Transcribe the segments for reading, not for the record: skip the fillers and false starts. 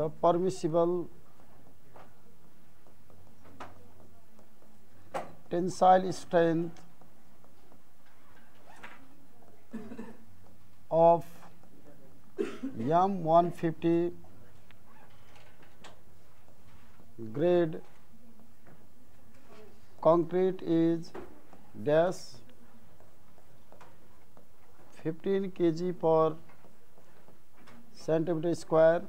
The permissible tensile strength of M150 grade concrete is dash 15 kg per centimeter square,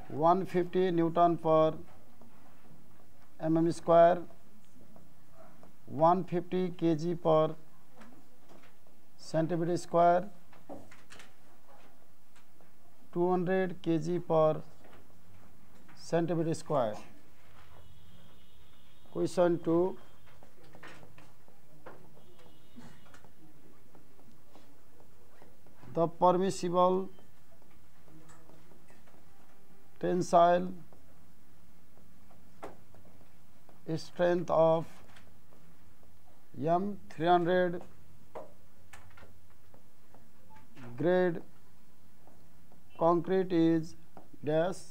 150 Newton per mm square, 150 kg per centimeter square, 200 kg per centimeter square. Question 2. The permissible tensile strength of M300 grade concrete is dash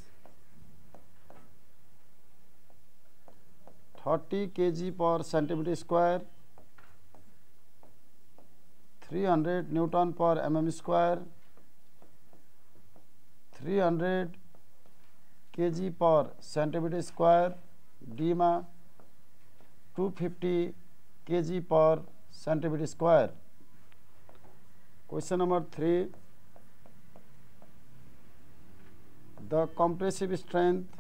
30 kg per centimeter square, 300 Newton per mm square, 300 kg per centimeter square, DMA 250 kg per centimeter square. Question number 3. The compressive strength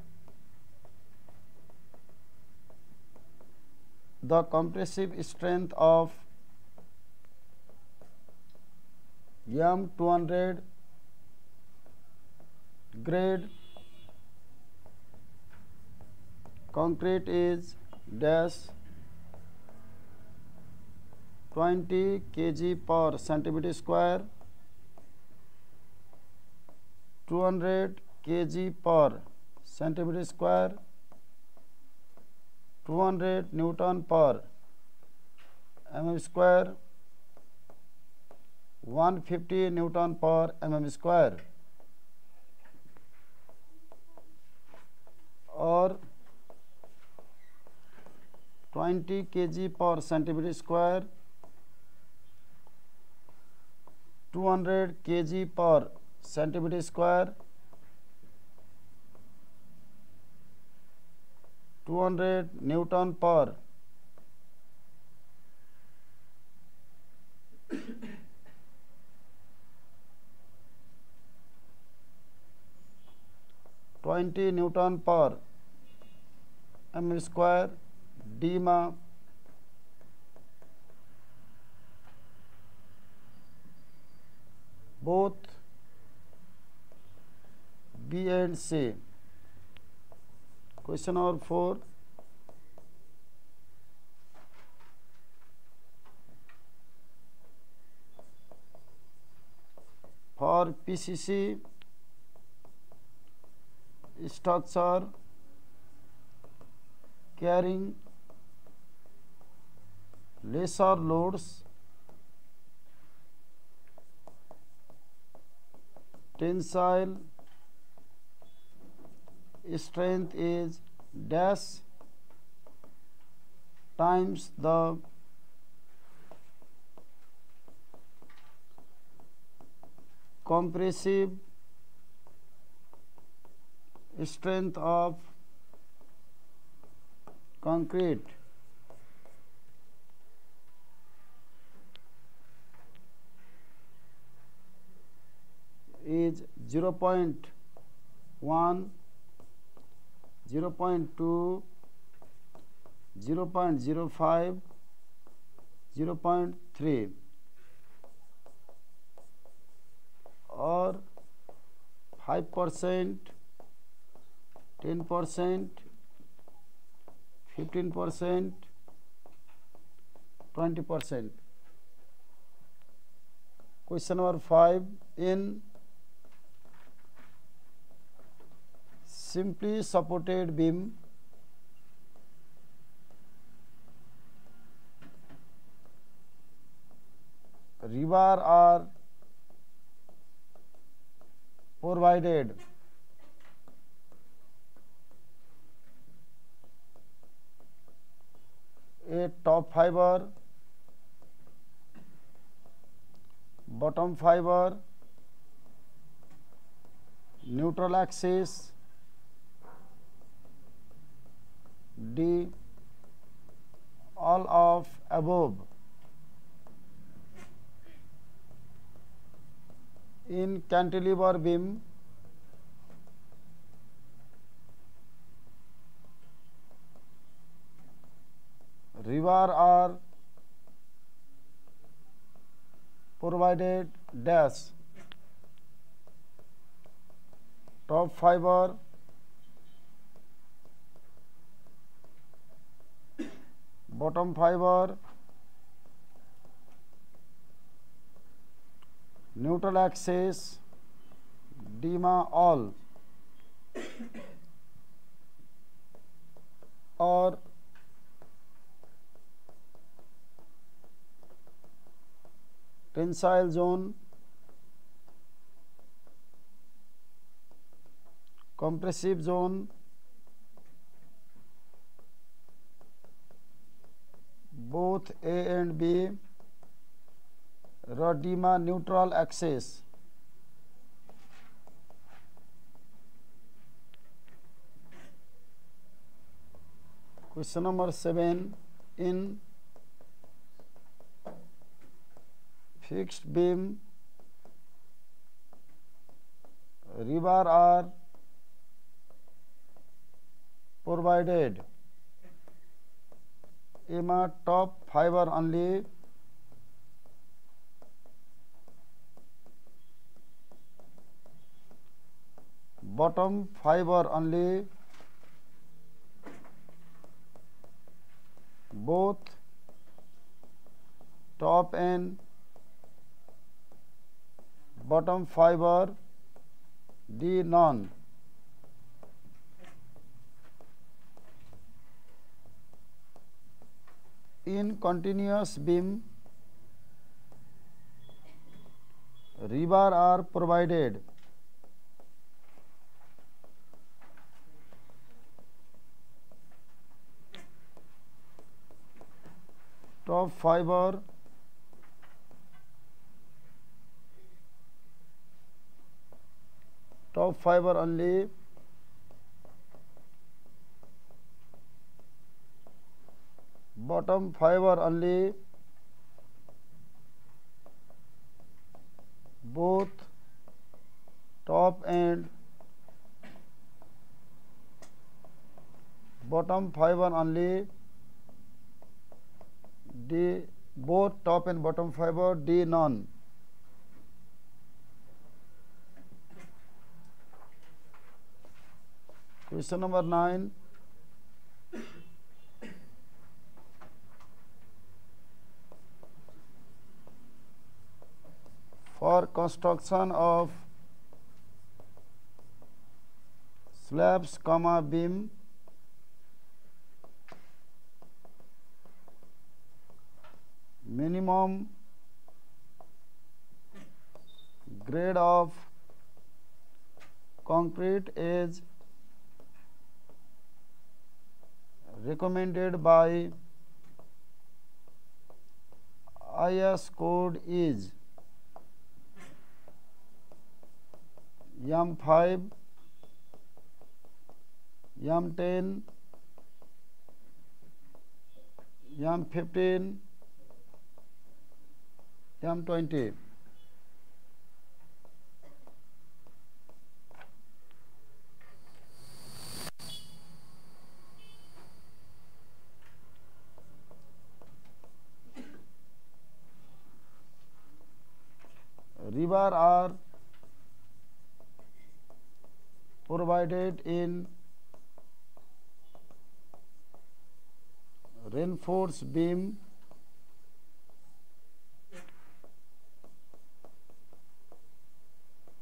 of M200 grade concrete is dash 20 kg per centimeter square, 200 kg per centimeter square, 200 Newton per mm square, 150 Newton per mm square, or 20 kg per centimeter square, 200 kg per centimeter square, 200 Newton per (20 Newton per mm square), DMA both B and C. Question number 4. For PCC structure carrying lesser loads, tensile strength is dash times the compressive strength of concrete is 0.1, 0.2, 0.05, 0.3 or 5%, 10%, 15%, 20%. Question number 5. In simply supported beam, rebar are provided A top fiber, bottom fiber, neutral axis, D, all of above. In cantilever beam, rebar are provided dash, top fiber, bottom fiber, neutral axis, DIMA all, or tensile zone, compressive zone, both A and B, DIMA neutral axis. Question number 7. In fixed beam, rebar are provided. EMA top fiber only, bottom fiber only, both top and bottom fiber, D none. In continuous beam, rebar are provided. Top fiber, only, bottom fiber only, both top and bottom fiber only, D, both top and bottom fiber, D none. Question number 9. For construction of slabs, beam, minimum grade of concrete is recommended by IS code is M5, M10, M15, M20. Rebar are provided in reinforced beam,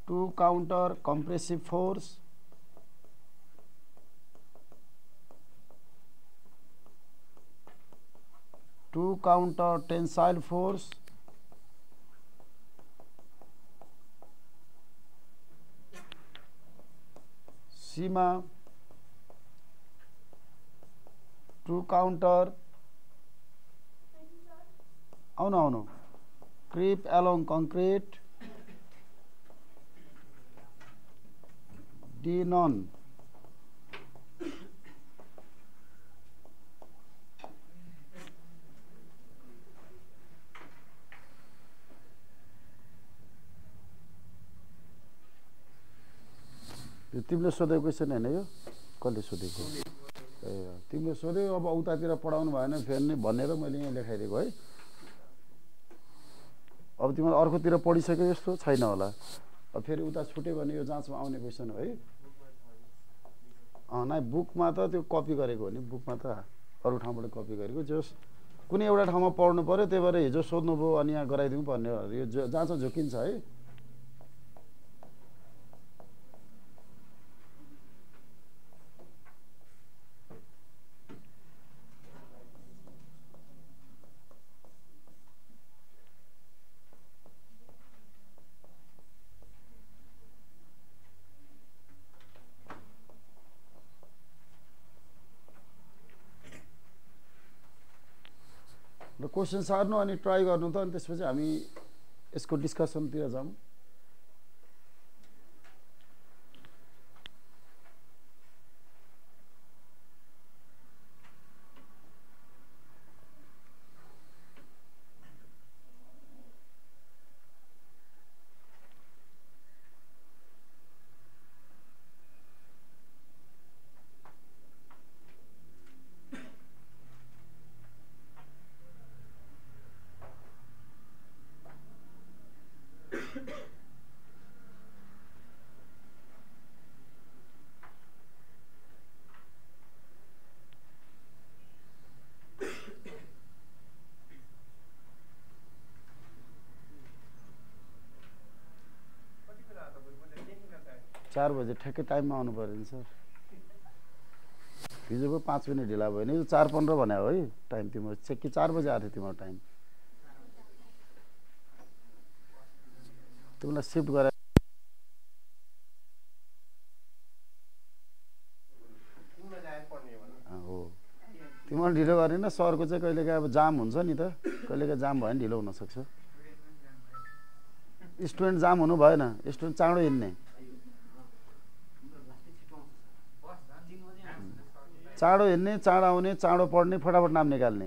to counter compressive force, to counter tensile force, CIMA, to counter आउनु आउनु creep along concrete D none तिमीले सोधेको question हैन यो कसले सोधेको ए तिमीले सोध्यो अब उतातिर पढाउनु भएन फेरि भनेर मैले यहाँ लेखाइदिएको है अब तिमीले अर्कोतिर पढिसक्यो यस्तो छैन होला अब फेरि उता छुट्यो भने यो जाँचमा आउने क्वेसन हो है नाइ बुकमा त त्यो कपी गरेको हो नि बुकमा त अरू ठाउँबाट कपी गरेको जस कुनै एउटा ठाउँमा पढ्नु पर्यो त्यही भएर हिजो सोध्नुभयो अनि यहाँ गराइदिनु पर्ने यो जाँचमा झुकिन्छ है क्वेसन सार्नु अनि ट्राई गर्नु त अनि त्यसपछि हामी यसको डिस्कसनतिर जाउँ चार बजे ठ्याक्कै टाइममा आउनु पर्यो नि सर हिजो पो 5 मिनट ढिला भयो नि 4:15 भने हो है टाइम तिम्रो चाहिँ कि 4 बजे आएको थियो तिम्रो टाइम तिमीलाई शिफ्ट गरे हो तिमीले ढिलो गरेन सरको चाहिँ कहिलेकाहीँ अब जाम हुन्छ नि त कहिलेकाहीँ जाम भयो भने ढिलो हुनसक्छ स्टुडेन्ट जाम हुनु भएन स्टुडेन्ट चाँडो हिँड्ने चाँडो हिँड्ने चाँडो आउने चाँडो पढ्ने फटाफट नाम निकाल्ने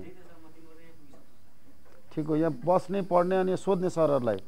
ठिक हो यहाँ बस्ने पढ्ने अनि सोध्ने सरहरूलाई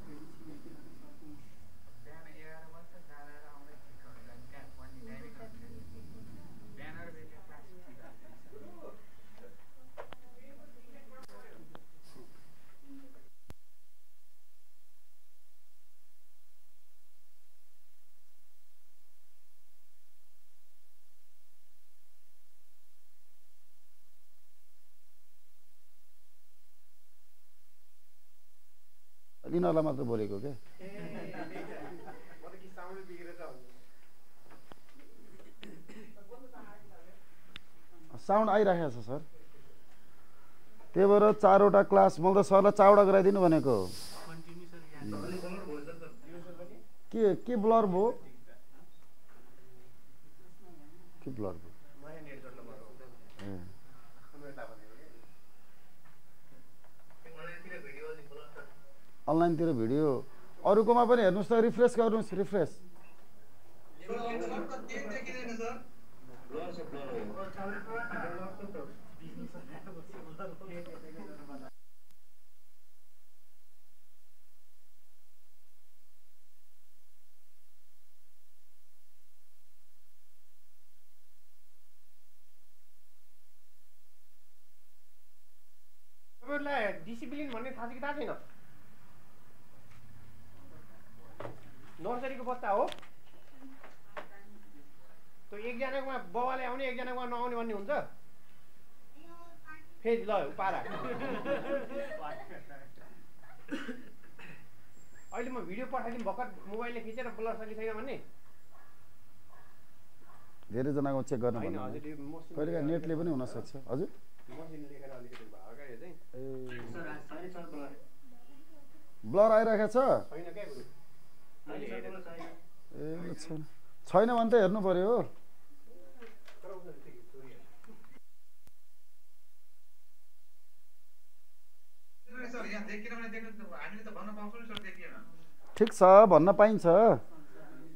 यिनीहरूलाई मात्र बोलेको के साउन्ड आइरहेको छ सर त्यही भएर 4वटा क्लास मैले त सरलाई 4वटा गराइदिनु भनेको के ब्लर भयो के ब्लर भयो अनलाइनतिर भिडियो अरूकोमा पनि हेर्नुस् त रिफ्रेश गर्नुस् रिफ्रेश तपाईहरुलाई डिसिप्लिन भन्ने थाहा छ कि थाहा छैन नर्सरीको बच्चा हो त्यो एकजनाकोमा बाबाले आउने एकजनाकोमा नआउने भन्ने हुन्छ फेरि ल पारा अहिले म भिडियो पठाइदिउँ भर्खर मोबाइलले खिचेर ब्लर छ कि छैन भन्ने धेरै जनाको चेक गर्न भन्नु कहिलेकाहीँ नेटले पनि हुन सक्छ हजुर मसिन लेखेर अलिकति भएकै चाहिँ ब्लर आइरहेको छ छैन के गुरु ए छैन भने त हेर्नु पर्यो सर यहाँ ठिक छ भन्न पाइन्छ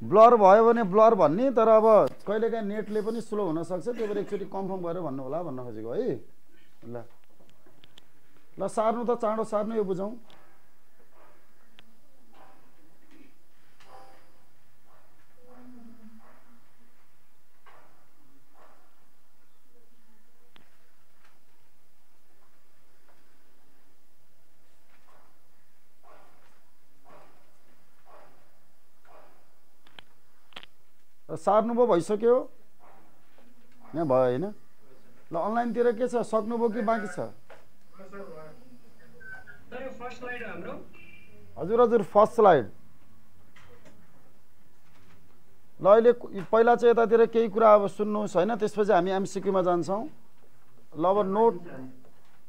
ब्लर भयो भने ब्लर भन्ने तर अब कहिलेकाहीँ नेटले पनि स्लो हुनसक्छ त्यही भएर एकचोटि कन्फर्म गरेर भन्नु होला भन्न खोजेको है ल ल सार्नु त चाँडो सार्नु यो बुझौँ सार्नुभयो भइसक्यो यहाँ भयो होइन ल अनलाइनतिर के छ सक्नुभयो कि बाँकी छ हजुर हजुर फर्स्ट स्लाइड ल अहिले पहिला चाहिँ यतातिर केही कुरा अब सुन्नुहोस् होइन त्यसपछि हामी एमसिक्यूमा जान्छौँ ल अब नोट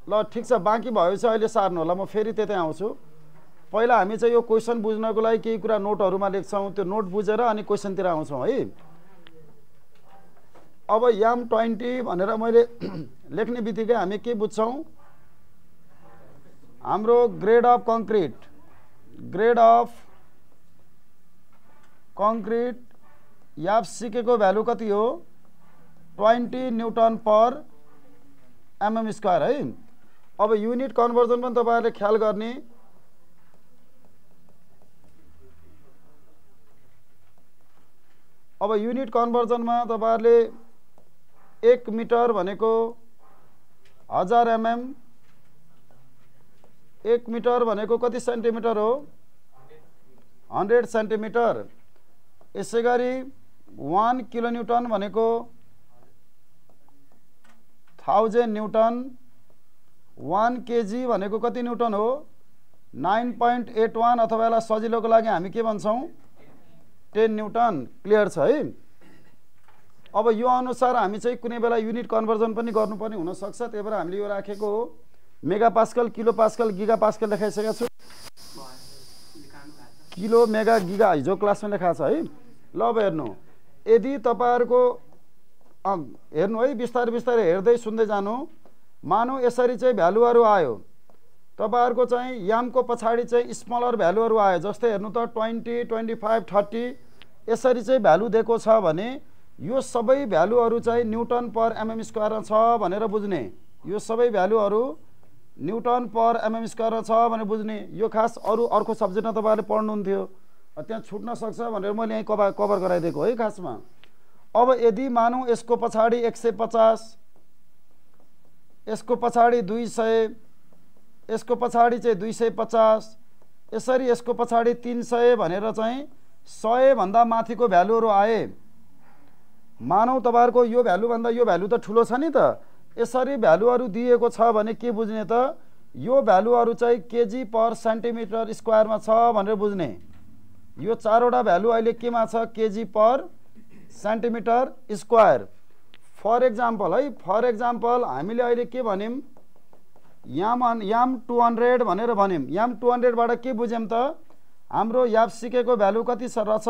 ल ठिक छ बाँकी भयो चाहिँ अहिले सार्नु होला म फेरि त्यतै आउँछु पहिला हामी चाहिँ यो क्वेसन बुझ्नको लागि केही कुरा नोटहरुमा लेख्छौं त्यो नोट बुझेर अनि क्वेसनतिर आउँछौं है अब याम 20 भनेर मैले लेख्ने बित्तिकै हामी के बुझ्छौं हाम्रो ग्रेड अफ कंक्रीट याप सिकेको भ्यालु कति हो 20 न्यूटन पर एमएम स्क्वायर है अब युनिट कन्भर्जन पनि तपाईहरुले ख्याल गर्ने अब युनिट कन्भर्जन में तपाईहरुले 1 मिटर भनेको 1000 एमएम 1 मिटर भनेको कति सेन्टिमिटर हो 100 सेन्टिमिटर यसैगरी 1 किलो न्यूटन भनेको 1000 न्यूटन 1 केजी भनेको कति न्यूटन हो 9.81 अथवा यसलाई सजिलोको लागि हामी के भन्छौं 10 न्यूटन क्लियर छ है अब यो अनुसार हामी चाहिँ कुनै बेला युनिट कन्भर्जन पनि गर्नुपर्ने हुन सक्छ त्यही भएर हामीले यो राखेको हो mega pascal kilo pascal giga pascal लेखाइसकेको छु किलो मेगा गिगा हिजो क्लासमा लेखाएको छ है ल अब हेर्नु यदि तपाईहरुको हेर्नु है बिस्तारै बिस्तारै हेर्दै सुन्दै जानु मानौ यसरी चाहिँ भ्यालुहरु आयो तपाईहरुको चाहिँ यामको पछाडी चाहिँ स्मलर भ्यालुहरु आयो जस्तै हेर्नु त 20 25 30 यसरी चाहिँ भ्यालु दिएको छ भने यो सबै भ्यालुहरु चाहिँ न्यूटन पर एमएम स्क्वायर छ भनेर बुझ्ने यो सबै भ्यालुहरु न्यूटन पर एमएम स्क्वायर छ भनेर बुझ्ने यो खास अर्को सब्जेक्टमा तपाईहरुले पढ्नुहुन्थ्यो त्यहाँ छुट्न सक्छ भनेर मैले यहाँ कभर गराइदिएको है खासमा अब यदि मानौ यसको पछाडी 150 यसको पछाडी 200 यसको पछाडी चाहिँ 250 यसरी यसको पछाडी 300 भनेर चाहिँ 100 भन्दा माथिको भ्यालुहरु आए मानौ तपाईहरुको यो भ्यालु भन्दा यो भ्यालु त ठुलो छ नि त यसरी भ्यालुहरु दिएको छ भने के बुझ्ने त यो भ्यालुहरु चाहिँ केजी पर सेन्टिमिटर स्क्वायरमा छ भनेर बुझ्ने यो चारवटा भ्यालु अहिले केमा छ KG per centimetre square for example हामीले अहिले के भन्यौं याम 200 भनेर भन्यौं याम 200 बाट के बुझ्यौं त हाम्रो याप सिकेको भ्यालु कति छ र छ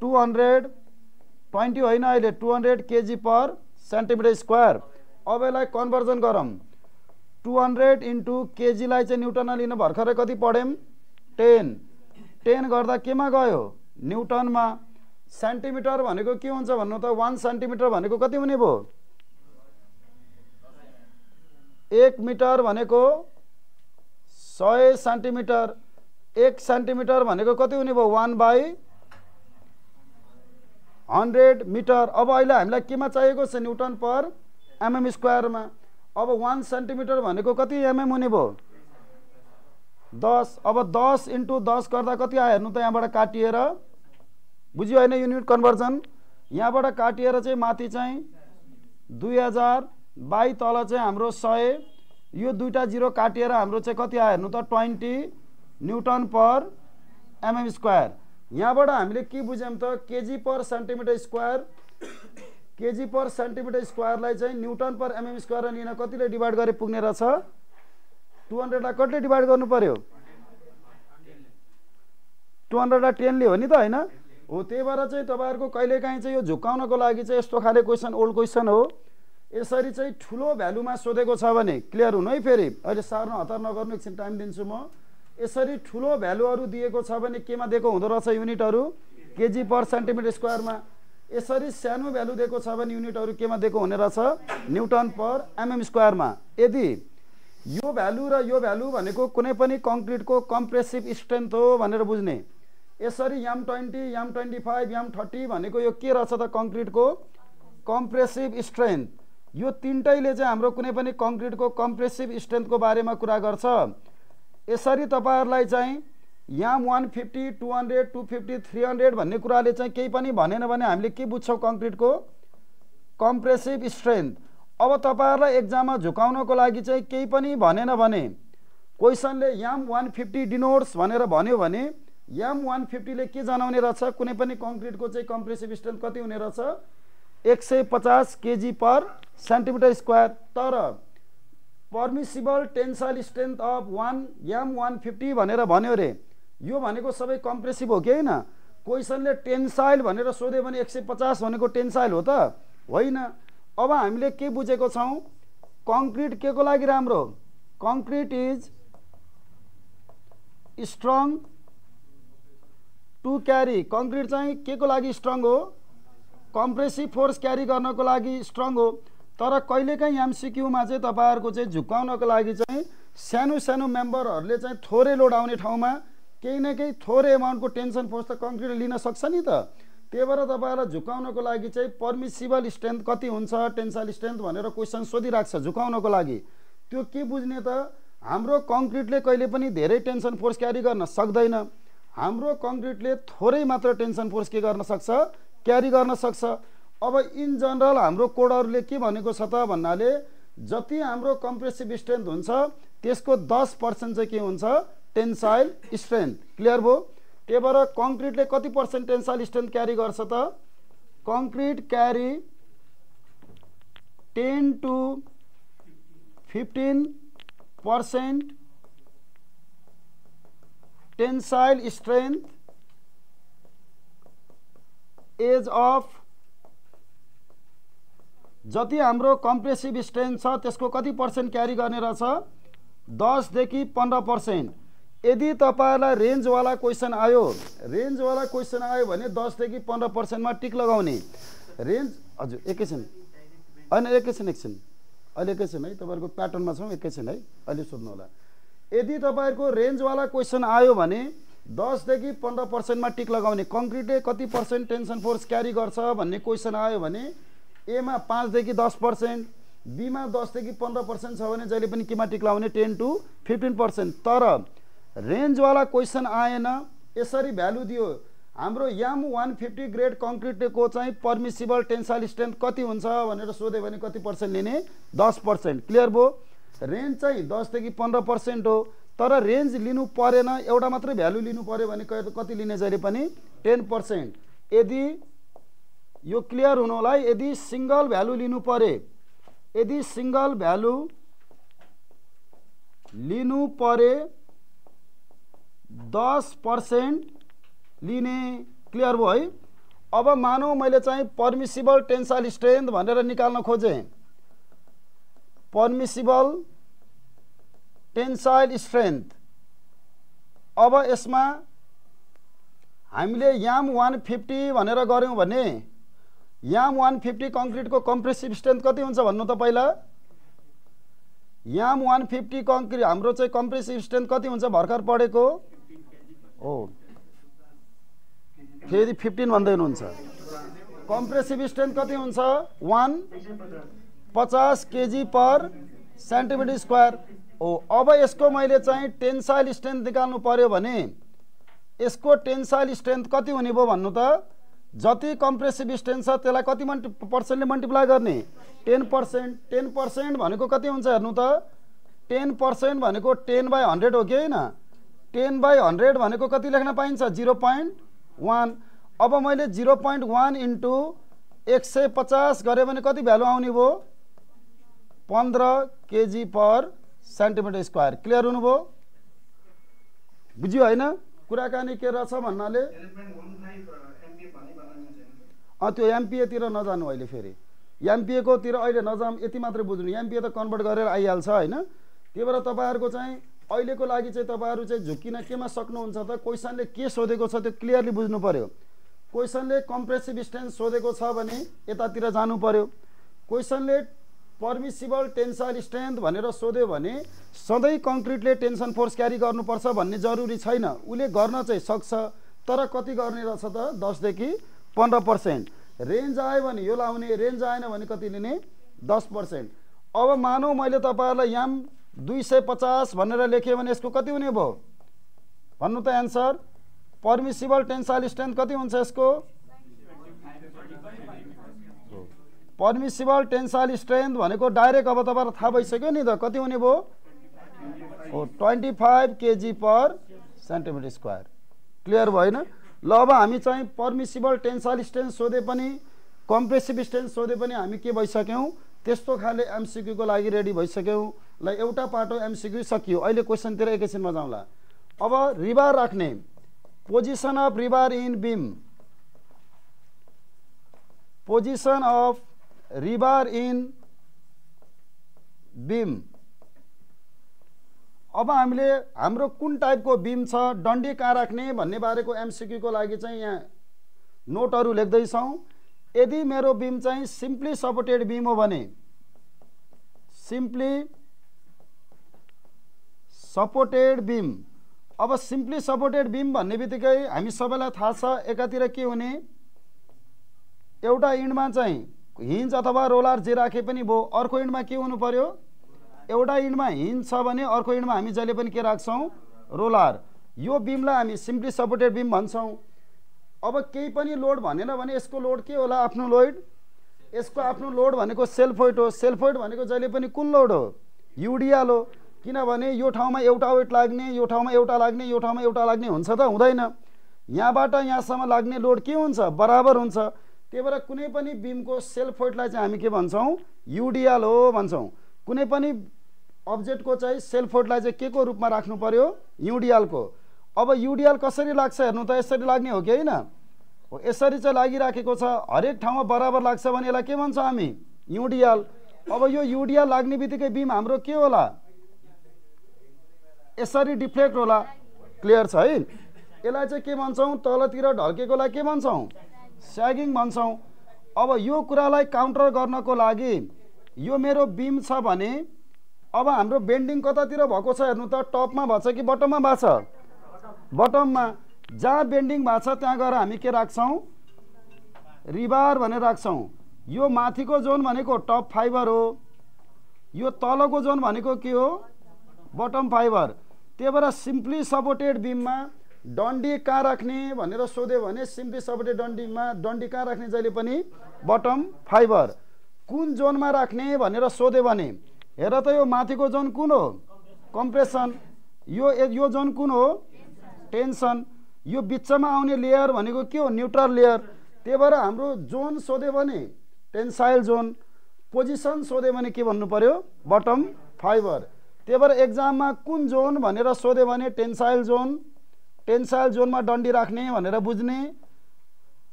220 होइन अहिले 200 केजी पर सेन्टिमिटर स्क्वायर अब यसलाई कन्भर्जन गरौँ 200 इन्टु केजी लाई चाहिँ न्यूटनमा लिन भर्खरै कति पढ्यौं 10 गर्दा केमा गयो न्यूटनमा सेन्टिमिटर भनेको के हुन्छ भन्नु त 1 सेन्टिमिटर भनेको कति हुने भो 1 मिटर भनेको 100 सेन्टिमिटर 1 सेन्टिमिटर भनेको कति हुने भो 1/100 मिटर अब अहिले हामीलाई केमा चाहिएको छ न्यूटन पर एमएम स्क्वायरमा अब 1 सेन्टिमिटर भनेको कति एमएम हुने भो 10 अब 10 इन्टु 10 गर्दा कति आयो हेर्नु त यहाँबाट काटिएर बुझ्यो हैन युनिट कन्भर्जन यहाँबाट काटिएर चाहिँ माथि चाहिँ 2000 बाइ तल चाहिँ हाम्रो 100 यो दुईटा जिरो काटिएर हाम्रो चाहिँ कति आयो हेर्नु त 20 न्यूटन पर एमएम स्क्वायर यहाँबाट हामीले के बुझ्यौं त केजी पर सेन्टिमिटर स्क्वायरलाई चाहिँ न्यूटन पर एमएम स्क्वायर लिन कतिले डिवाइड गरे पुग्ने रहेछ 200 लाई कतिले डिवाइड गर्नु पर्यो 200 लाई 10 ले हो नि त हैन हो त्यही भएर चाहिँ तपाईहरुको कहिलेकाहीँ चाहिँ यो झुकाउनको लागि चाहिँ यस्तो खाले क्वेशन ओल्ड क्वेशन हो यसरी चाहिँ ठुलो भ्यालुमा सोधेको छ भने क्लियर हुनु है। फेरि अहिले सार्न हतार नगर्नु, एकछिन टाइम दिन्छु म। यसरी ठुलो भ्यालुहरू दिएको छ भने केमा दिएको हुँदो रहेछ युनिटहरू, केजी पर सेन्टिमिटर स्क्वायरमा। यसरी सानो भ्यालु दिएको छ भने युनिटहरू केमा दिएको हुने रहेछ, न्युटन पर एमएम स्क्वायरमा। यदि यो भ्यालु र यो भ्यालु भनेको कुनै पनि कङ्क्रिटको कम्प्रेसिभ स्ट्रेन्थ हो भनेर बुझ्ने। यसरी M20, M25, M30 भनेको यो के रहेछ त कङ्क्रिटको कम्प्रेसिभ स्ट्रेन्थ। यो तीनटैले चाहिँ हाम्रो कुनै पनि कङ्क्रिटको कम्प्रेसिभ स्ट्रेन्थको बारेमा कुरा गर्छ। यसरी तपाईहरुलाई चाहिँ याम 150, 200, 250, 300 भन्ने कुराले चाहिँ केही पनि भनेन भने हामीले के बुझ्छौँ कङ्क्रिटको कम्प्रेसिभ स्ट्रेन्थ। अब तपाईहरुलाई एक्जाममा झुकाउनको लागि चाहिँ केही पनि भनेन भने क्वेशनले याम 150 डिनोट्स भनेर भन्यो भने याम 150 ले के जनाउने रहेछ, कुनै पनि कङ्क्रिटको चाहिँ कम्प्रेसिभ स्ट्रेन्थ कति हुने रहेछ, 150 केजी पर सेन्टिमिटर स्क्वायर। तर पर्मिसिबल टेन्साइल स्ट्रेन्थ अफ याम 150 भनेर भन्यो रे, यो भनेको सबै कम्प्रेसिभ हो कि हैन। क्वेशनले टेन्साइल भनेर सोध्यो भने 150 भनेको टेन्साइल हो त होइन। अब हामीले के बुझेको छौं, कङ्क्रिट के को लागि राम्रो, concrete is strong to carry. Concrete चाहिँ के को लागि स्ट्रङ हो, कम्प्रेसिभ फोर्स क्यारी गर्नको लागि स्ट्रङ हो। तर कहिलेकाहीँ एमसीक्यूमा चाहिँ तपाईहरुको चाहिँ झुकाउनको लागि चाहिँ सानो सानो मेम्बरहरूले चाहिँ थोरै लोड आउने ठाउँमा केही न केही थोरै एमाउन्टको टेन्सन फोर्स त कङ्क्रिटले लिन सक्छ नि त। त्यही भएर तपाईहरुलाई झुकाउनको लागि चाहिँ पर्मिसिबल स्ट्रेन्थ कति हुन्छ, टेन्साइल स्ट्रेन्थ भनेर क्वेशन सोधिराख्छ झुकाउनको लागि। त्यो के बुझ्ने त, हाम्रो कङ्क्रिटले कहिले पनि धेरै टेन्सन फोर्स क्यारी गर्न सक्दैन। हाम्रो कङ्क्रिटले थोरै मात्र टेन्सन फोर्स के गर्न सक्छ, क्यारी गर्न सक्छ। अब इन जनरल हाम्रो कोडहरुले के भनेको छ त भन्नाले जति हाम्रो कम्प्रेसिभ स्ट्रेन्थ हुन्छ त्यसको 10% चाहिँ के हुन्छ, टेन्साइल स्ट्रेन्थ। क्लियर भयो। त्यही भएर कङ्क्रिटले कति पर्सेन्ट टेन्साइल स्ट्रेन्थ क्यारी गर्छ त, concrete carry 10 to 15% tensile strength as of, जति हाम्रो कम्प्रेसिभ स्ट्रेन्थ छ त्यसको कति पर्सेन्ट क्यारी गर्ने रहेछ, 10 देखि 15%। यदि तपाईहरुलाई रेन्जवाला क्वेशन आयो, रेन्जवाला क्वेशन आयो भने 10 देखि 15% मा टिक लगाउने। रेन्ज हजुर एकैछिन हैन, एकैछिन अहिले एकैछिन है, तपाईहरुको प्याटर्नमा छौं, एकैछिन है, अहिले सोध्नु होला। यदि तपाईहरुको रेन्जवाला क्वेशन आयो भने 10 देखि 15% मा टिक लगाउने। कङ्क्रिटले कति पर्सेन्ट टेन्सन फोर्स क्यारी गर्छ भन्ने क्वेशन आयो भने ए मा 5 देखि 10%, बी मा 10 देखि 15% छ भने जहिले पनि केमा टिक लगाउने, 10 to 15%। तर रेन्जवाला क्वेशन आएन, यसरी भ्यालु दियो, हाम्रो याम 150 ग्रेड कङ्क्रिटको चाहिँ पर्मिसिबल टेन्साइल स्ट्रेन्थ कति हुन्छ भनेर सोध्यो भने कति पर्सेन्ट लिने, 10%। क्लियर भयो। रेन्ज चाहिँ 10 देखि 15% हो। तर रेन्ज लिनु परेन, एउटा मात्रै भ्यालु लिनु पर्यो भने कति लिने, जहिले पनि 10%। यदि यो क्लियर हुनु होला, यदि सिंगल भ्यालु लिनु परे, यदि सिंगल भ्यालु लिनु परे 10% लिने। क्लियर भयो है। अब मानौ मैले चाहिँ पर्मिसिबल टेन्साइल स्ट्रेन्थ भनेर निकाल्न खोजे, पर्मिसिबल टेन्साइल स्ट्रेन्थ। अब यसमा हामीले याम 150 भनेर गर्यौं भने याम 150 कङ्क्रिटको कम्प्रेसिभ स्ट्रेन्थ कति हुन्छ भन्नु त पहिला। याम 150 कङ्क्रिट हाम्रो चाहिँ कम्प्रेसिभ स्ट्रेन्थ कति हुन्छ भर्खर पढेको हो, फेरि 15 भन्दै हुनुहुन्छ। कम्प्रेसिभ स्ट्रेन्थ कति हुन्छ, 150 केजी पर सेन्टिमिटर स्क्वायर हो। अब यसको मैले चाहिँ टेन्साइल स्ट्रेन्थ निकाल्नु पर्यो भने यसको टेन्साइल स्ट्रेन्थ कति हुने भयो भन्नु त, जति कम्प्रेसिभ स्ट्रेन्थ छ त्यसलाई कति पर्सेन्टले मल्टिप्लाई गर्ने, 10%। 10% भनेको कति हुन्छ हेर्नु त, 10% भनेको 10/100 हो कि हैन। 10/100 भनेको कति लेख्न पाइन्छ, 0.1। अब मैले 0.1 इन्टु 150 गरे भने कति भ्यालु आउने भयो, 15 KG per centimetre square. Clear हुनुभयो, बुझ्यो हैन कुराकानी के रहेछ भन्नाले। त्यो एमपिए तिर नजानु अहिले, फेरि एमपिए को तिर अहिले नजाम, यति मात्रै बुझ्नु, एमपिए त कन्भर्ट गरेर आइहाल्छ हैन। त्यही भएर तपाईहरुको चाहिँ अहिलेको लागि चाहिँ तपाईहरु चाहिँ झुकिन केमा सक्नुहुन्छ त, क्वेशनले के सोधेको छ त्यो क्लियरली बुझ्नु पर्यो। क्वेशनले कम्प्रेसिभ स्ट्रेन्थ सोधेको छ भने यतातिर जानु पर्यो। क्वेशनले पर्मिसिबल टेन्साइल स्ट्रेन्थ भनेर सोध्यो भने सधैँ कङ्क्रिटले टेन्सन फोर्स क्यारी गर्नुपर्छ भन्ने जरुरी छैन, उले गर्न चाहिँ सक्छ, तर कति गर्ने रहेछ त 10 देखि 15%। रेन्ज आयो भने यो लाउने, रेन्ज आएन भने कति लिने 10%। अब मानौ मैले तपाईहरुलाई याम 250 भनेर लेखे भने यसको कति हुने भयो भन्नु त एन्सर। पर्मिसिबल टेन्साइल स्ट्रेन्थ कति हुन्छ यसको, पर्मिसिबल टेन्साइल स्ट्रेन्थ भनेको डाइरेक्ट अब तपाईहरुलाई थाहा भइसक्यो नि त कति हुने भयो, 25 kg पर सेन्टिमिटर स्क्वायर। क्लियर भयो हैन। ल अब हामी चाहिँ पर्मिसिबल टेन्साइल स्ट्रेन्थ सोधे पनि कम्प्रेसिभ स्ट्रेन्थ सोधे पनि हामी के भइसक्यौं, त्यस्तो खाले एमसीक्यू को लागि रेडी भइसक्यौं। ल एउटा पाटो एमसीक्यू सकियो, अहिले क्वेशनतिर एकैछिनमा जाउँला। अब रिबार राख्ने, position of रिबार in beam, position of रिबार in beam. अब हामीले हाम्रो कुन टाइपको बीम छ, डन्डी कहाँ राख्ने भन्ने बारेको एमसीक्यू को लागि चाहिँ यहाँ नोटहरु लेख्दै छौं। यदि मेरो बीम चाहिँ सिम्पली सपोर्टेड बीम हो भने, सिम्पली सपोर्टेड बीम। अब सिम्पली सपोर्टेड बीम भन्ने बित्तिकै हामी सबैलाई थाहा छ एकातिर के हुने, एउटा इन्डमा चाहिँ हिन्ज अथवा रोलर जे राखे पनि भो, अर्को इन्डमा के हुनु पर्यो, एउटा इन्डमा हिन्ज छ भने अर्को इन्डमा हामी जहिले पनि के राख्छौं, रोलर। यो बीमलाई हामी सिम्पली सपोर्टेड बीम भन्छौं। अब केही पनि लोड भनेन भने यसको लोड के होला, आफ्नो लोड। यसको आफ्नो लोड भनेको सेल्फ वेट हो। सेल्फ वेट भनेको जहिले पनि कुन लोड हो, युडिएल हो। किनभने यो ठाउँमा एउटा वेट लाग्ने, यो ठाउँमा एउटा लाग्ने, यो ठाउँमा एउटा लाग्ने हुन्छ त हुँदैन। यहाँबाट यहाँसम्म लाग्ने लोड के हुन्छ, बराबर हुन्छ। त्यही भएर कुनै पनि बीमको सेल्फ वेटलाई चाहिँ हामी के भन्छौं, युडिएल हो भन्छौं। कुनै पनि अब्जेक्टको चाहिँ सेल्फ वेटलाई चाहिँ के को रूपमा राख्नु पर्यो, युडिएल को। अब युडिएल कसरी लाग्छ हेर्नु त, यसरी लाग्ने हो कि हैन, हो यसरी चाहिँ लागिराखेको छ, हरेक ठाउँमा बराबर लाग्छ भने यसलाई के भन्छौं हामी, युडिएल। अब यो युडिएल लाग्ने बित्तिकै बीम हाम्रो के होला, यसरी डिफ्लेक्ट होला। क्लियर छ है। यसलाई चाहिँ के भन्छौं, तलतिर ढल्केकोलाई के भन्छौं, स्यागिङ भन्छौं। अब यो कुरालाई काउन्टर गर्नको लागि यो मेरो बीम छ भने अब हाम्रो बेन्डिङ कतातिर भएको छ हेर्नु त, टपमा भएको छ कि बटममा भएको छ, बटममा। जहाँ बेन्डिङ भएको छ त्यहाँ गएर हामी के राख्छौं, रिबार भनेर राख्छौं। यो माथिको जोन भनेको टप फाइबर हो, यो तलको जोन भनेको के हो, बटम फाइबर। त्यही भएर सिम्पली सपोर्टेड बीममा डन्डी कहाँ राख्ने भनेर सोध्यो भने सिम्पली सपोर्टेड डन्डीमा डन्डी कहाँ राख्ने, जहिले पनि बटम फाइबर। कुन जोनमा राख्ने भनेर सोध्यो भने हेर त यो माथिको जोन कुन हो, कम्प्रेसन। यो जोन कुन हो, टेन्सन। यो बिचमा आउने लेयर भनेको के हो, न्यूट्रल लेयर। त्यही भएर हाम्रो जोन सोध्यो भने टेन्साइल जोन, पोजिसन सोध्यो भने के भन्नु पर्यो, बटम फाइबर। त्यही भएर एक्जाममा कुन जोन भनेर सोध्यो भने टेन्साइल जोन, टेन्साइल जोनमा डन्डी राख्ने भनेर बुझ्ने।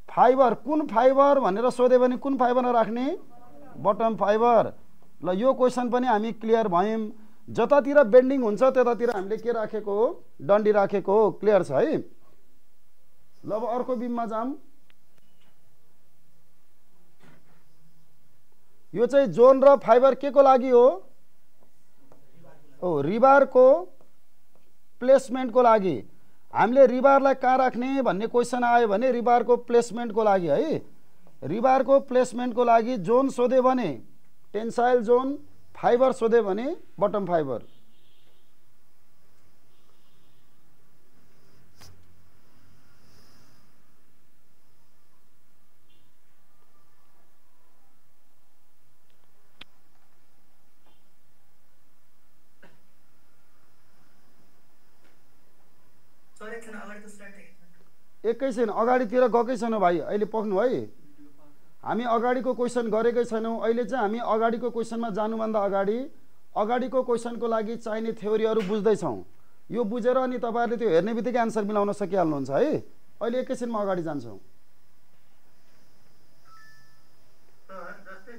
फाइबर कुन फाइबर भनेर सोध्यो भने कुन फाइबरमा राख्ने, बटम फाइबर। ल यो क्वेशन पनि हामी क्लियर भयौं। जतातिर बेन्डिङ हुन्छ त्यतातिर हामीले के राखेको हो, डन्डी राखेको हो। क्लियर छ है। ल अब अर्को बीममा जाम। यो चाहिँ जोन र फाइबर के को लागि हो, रिबार को प्लेसमेन्ट को लागि। हामीले रिबारलाई कहाँ राख्ने भन्ने क्वेशन आयो भने रिबार को प्लेसमेन्ट को लागि है, रिबार को प्लेसमेन्ट को लागि जोन सोध्यो भने टेन्साइल जोन, फाइबर सोध्यो भने बटम फाइबर। एकैछिन अगाडितिर गएकै छैनौँ भाइ, अहिले पक्नु है। हामी अगाडिको क्वेशन गरेकै छैनौँ। अहिले चाहिँ हामी अगाडिको क्वेशनमा जानुभन्दा अगाडिको क्वेशनको लागि चाहिने थ्योरीहरू बुझ्दैछौँ। यो बुझेर अनि तपाईहरुले त्यो हेर्ने बित्तिकै आन्सर मिलाउन सकिहाल्नुहुन्छ है। अहिले एकैछिनमा अगाडि जान्छौँ। जस्तै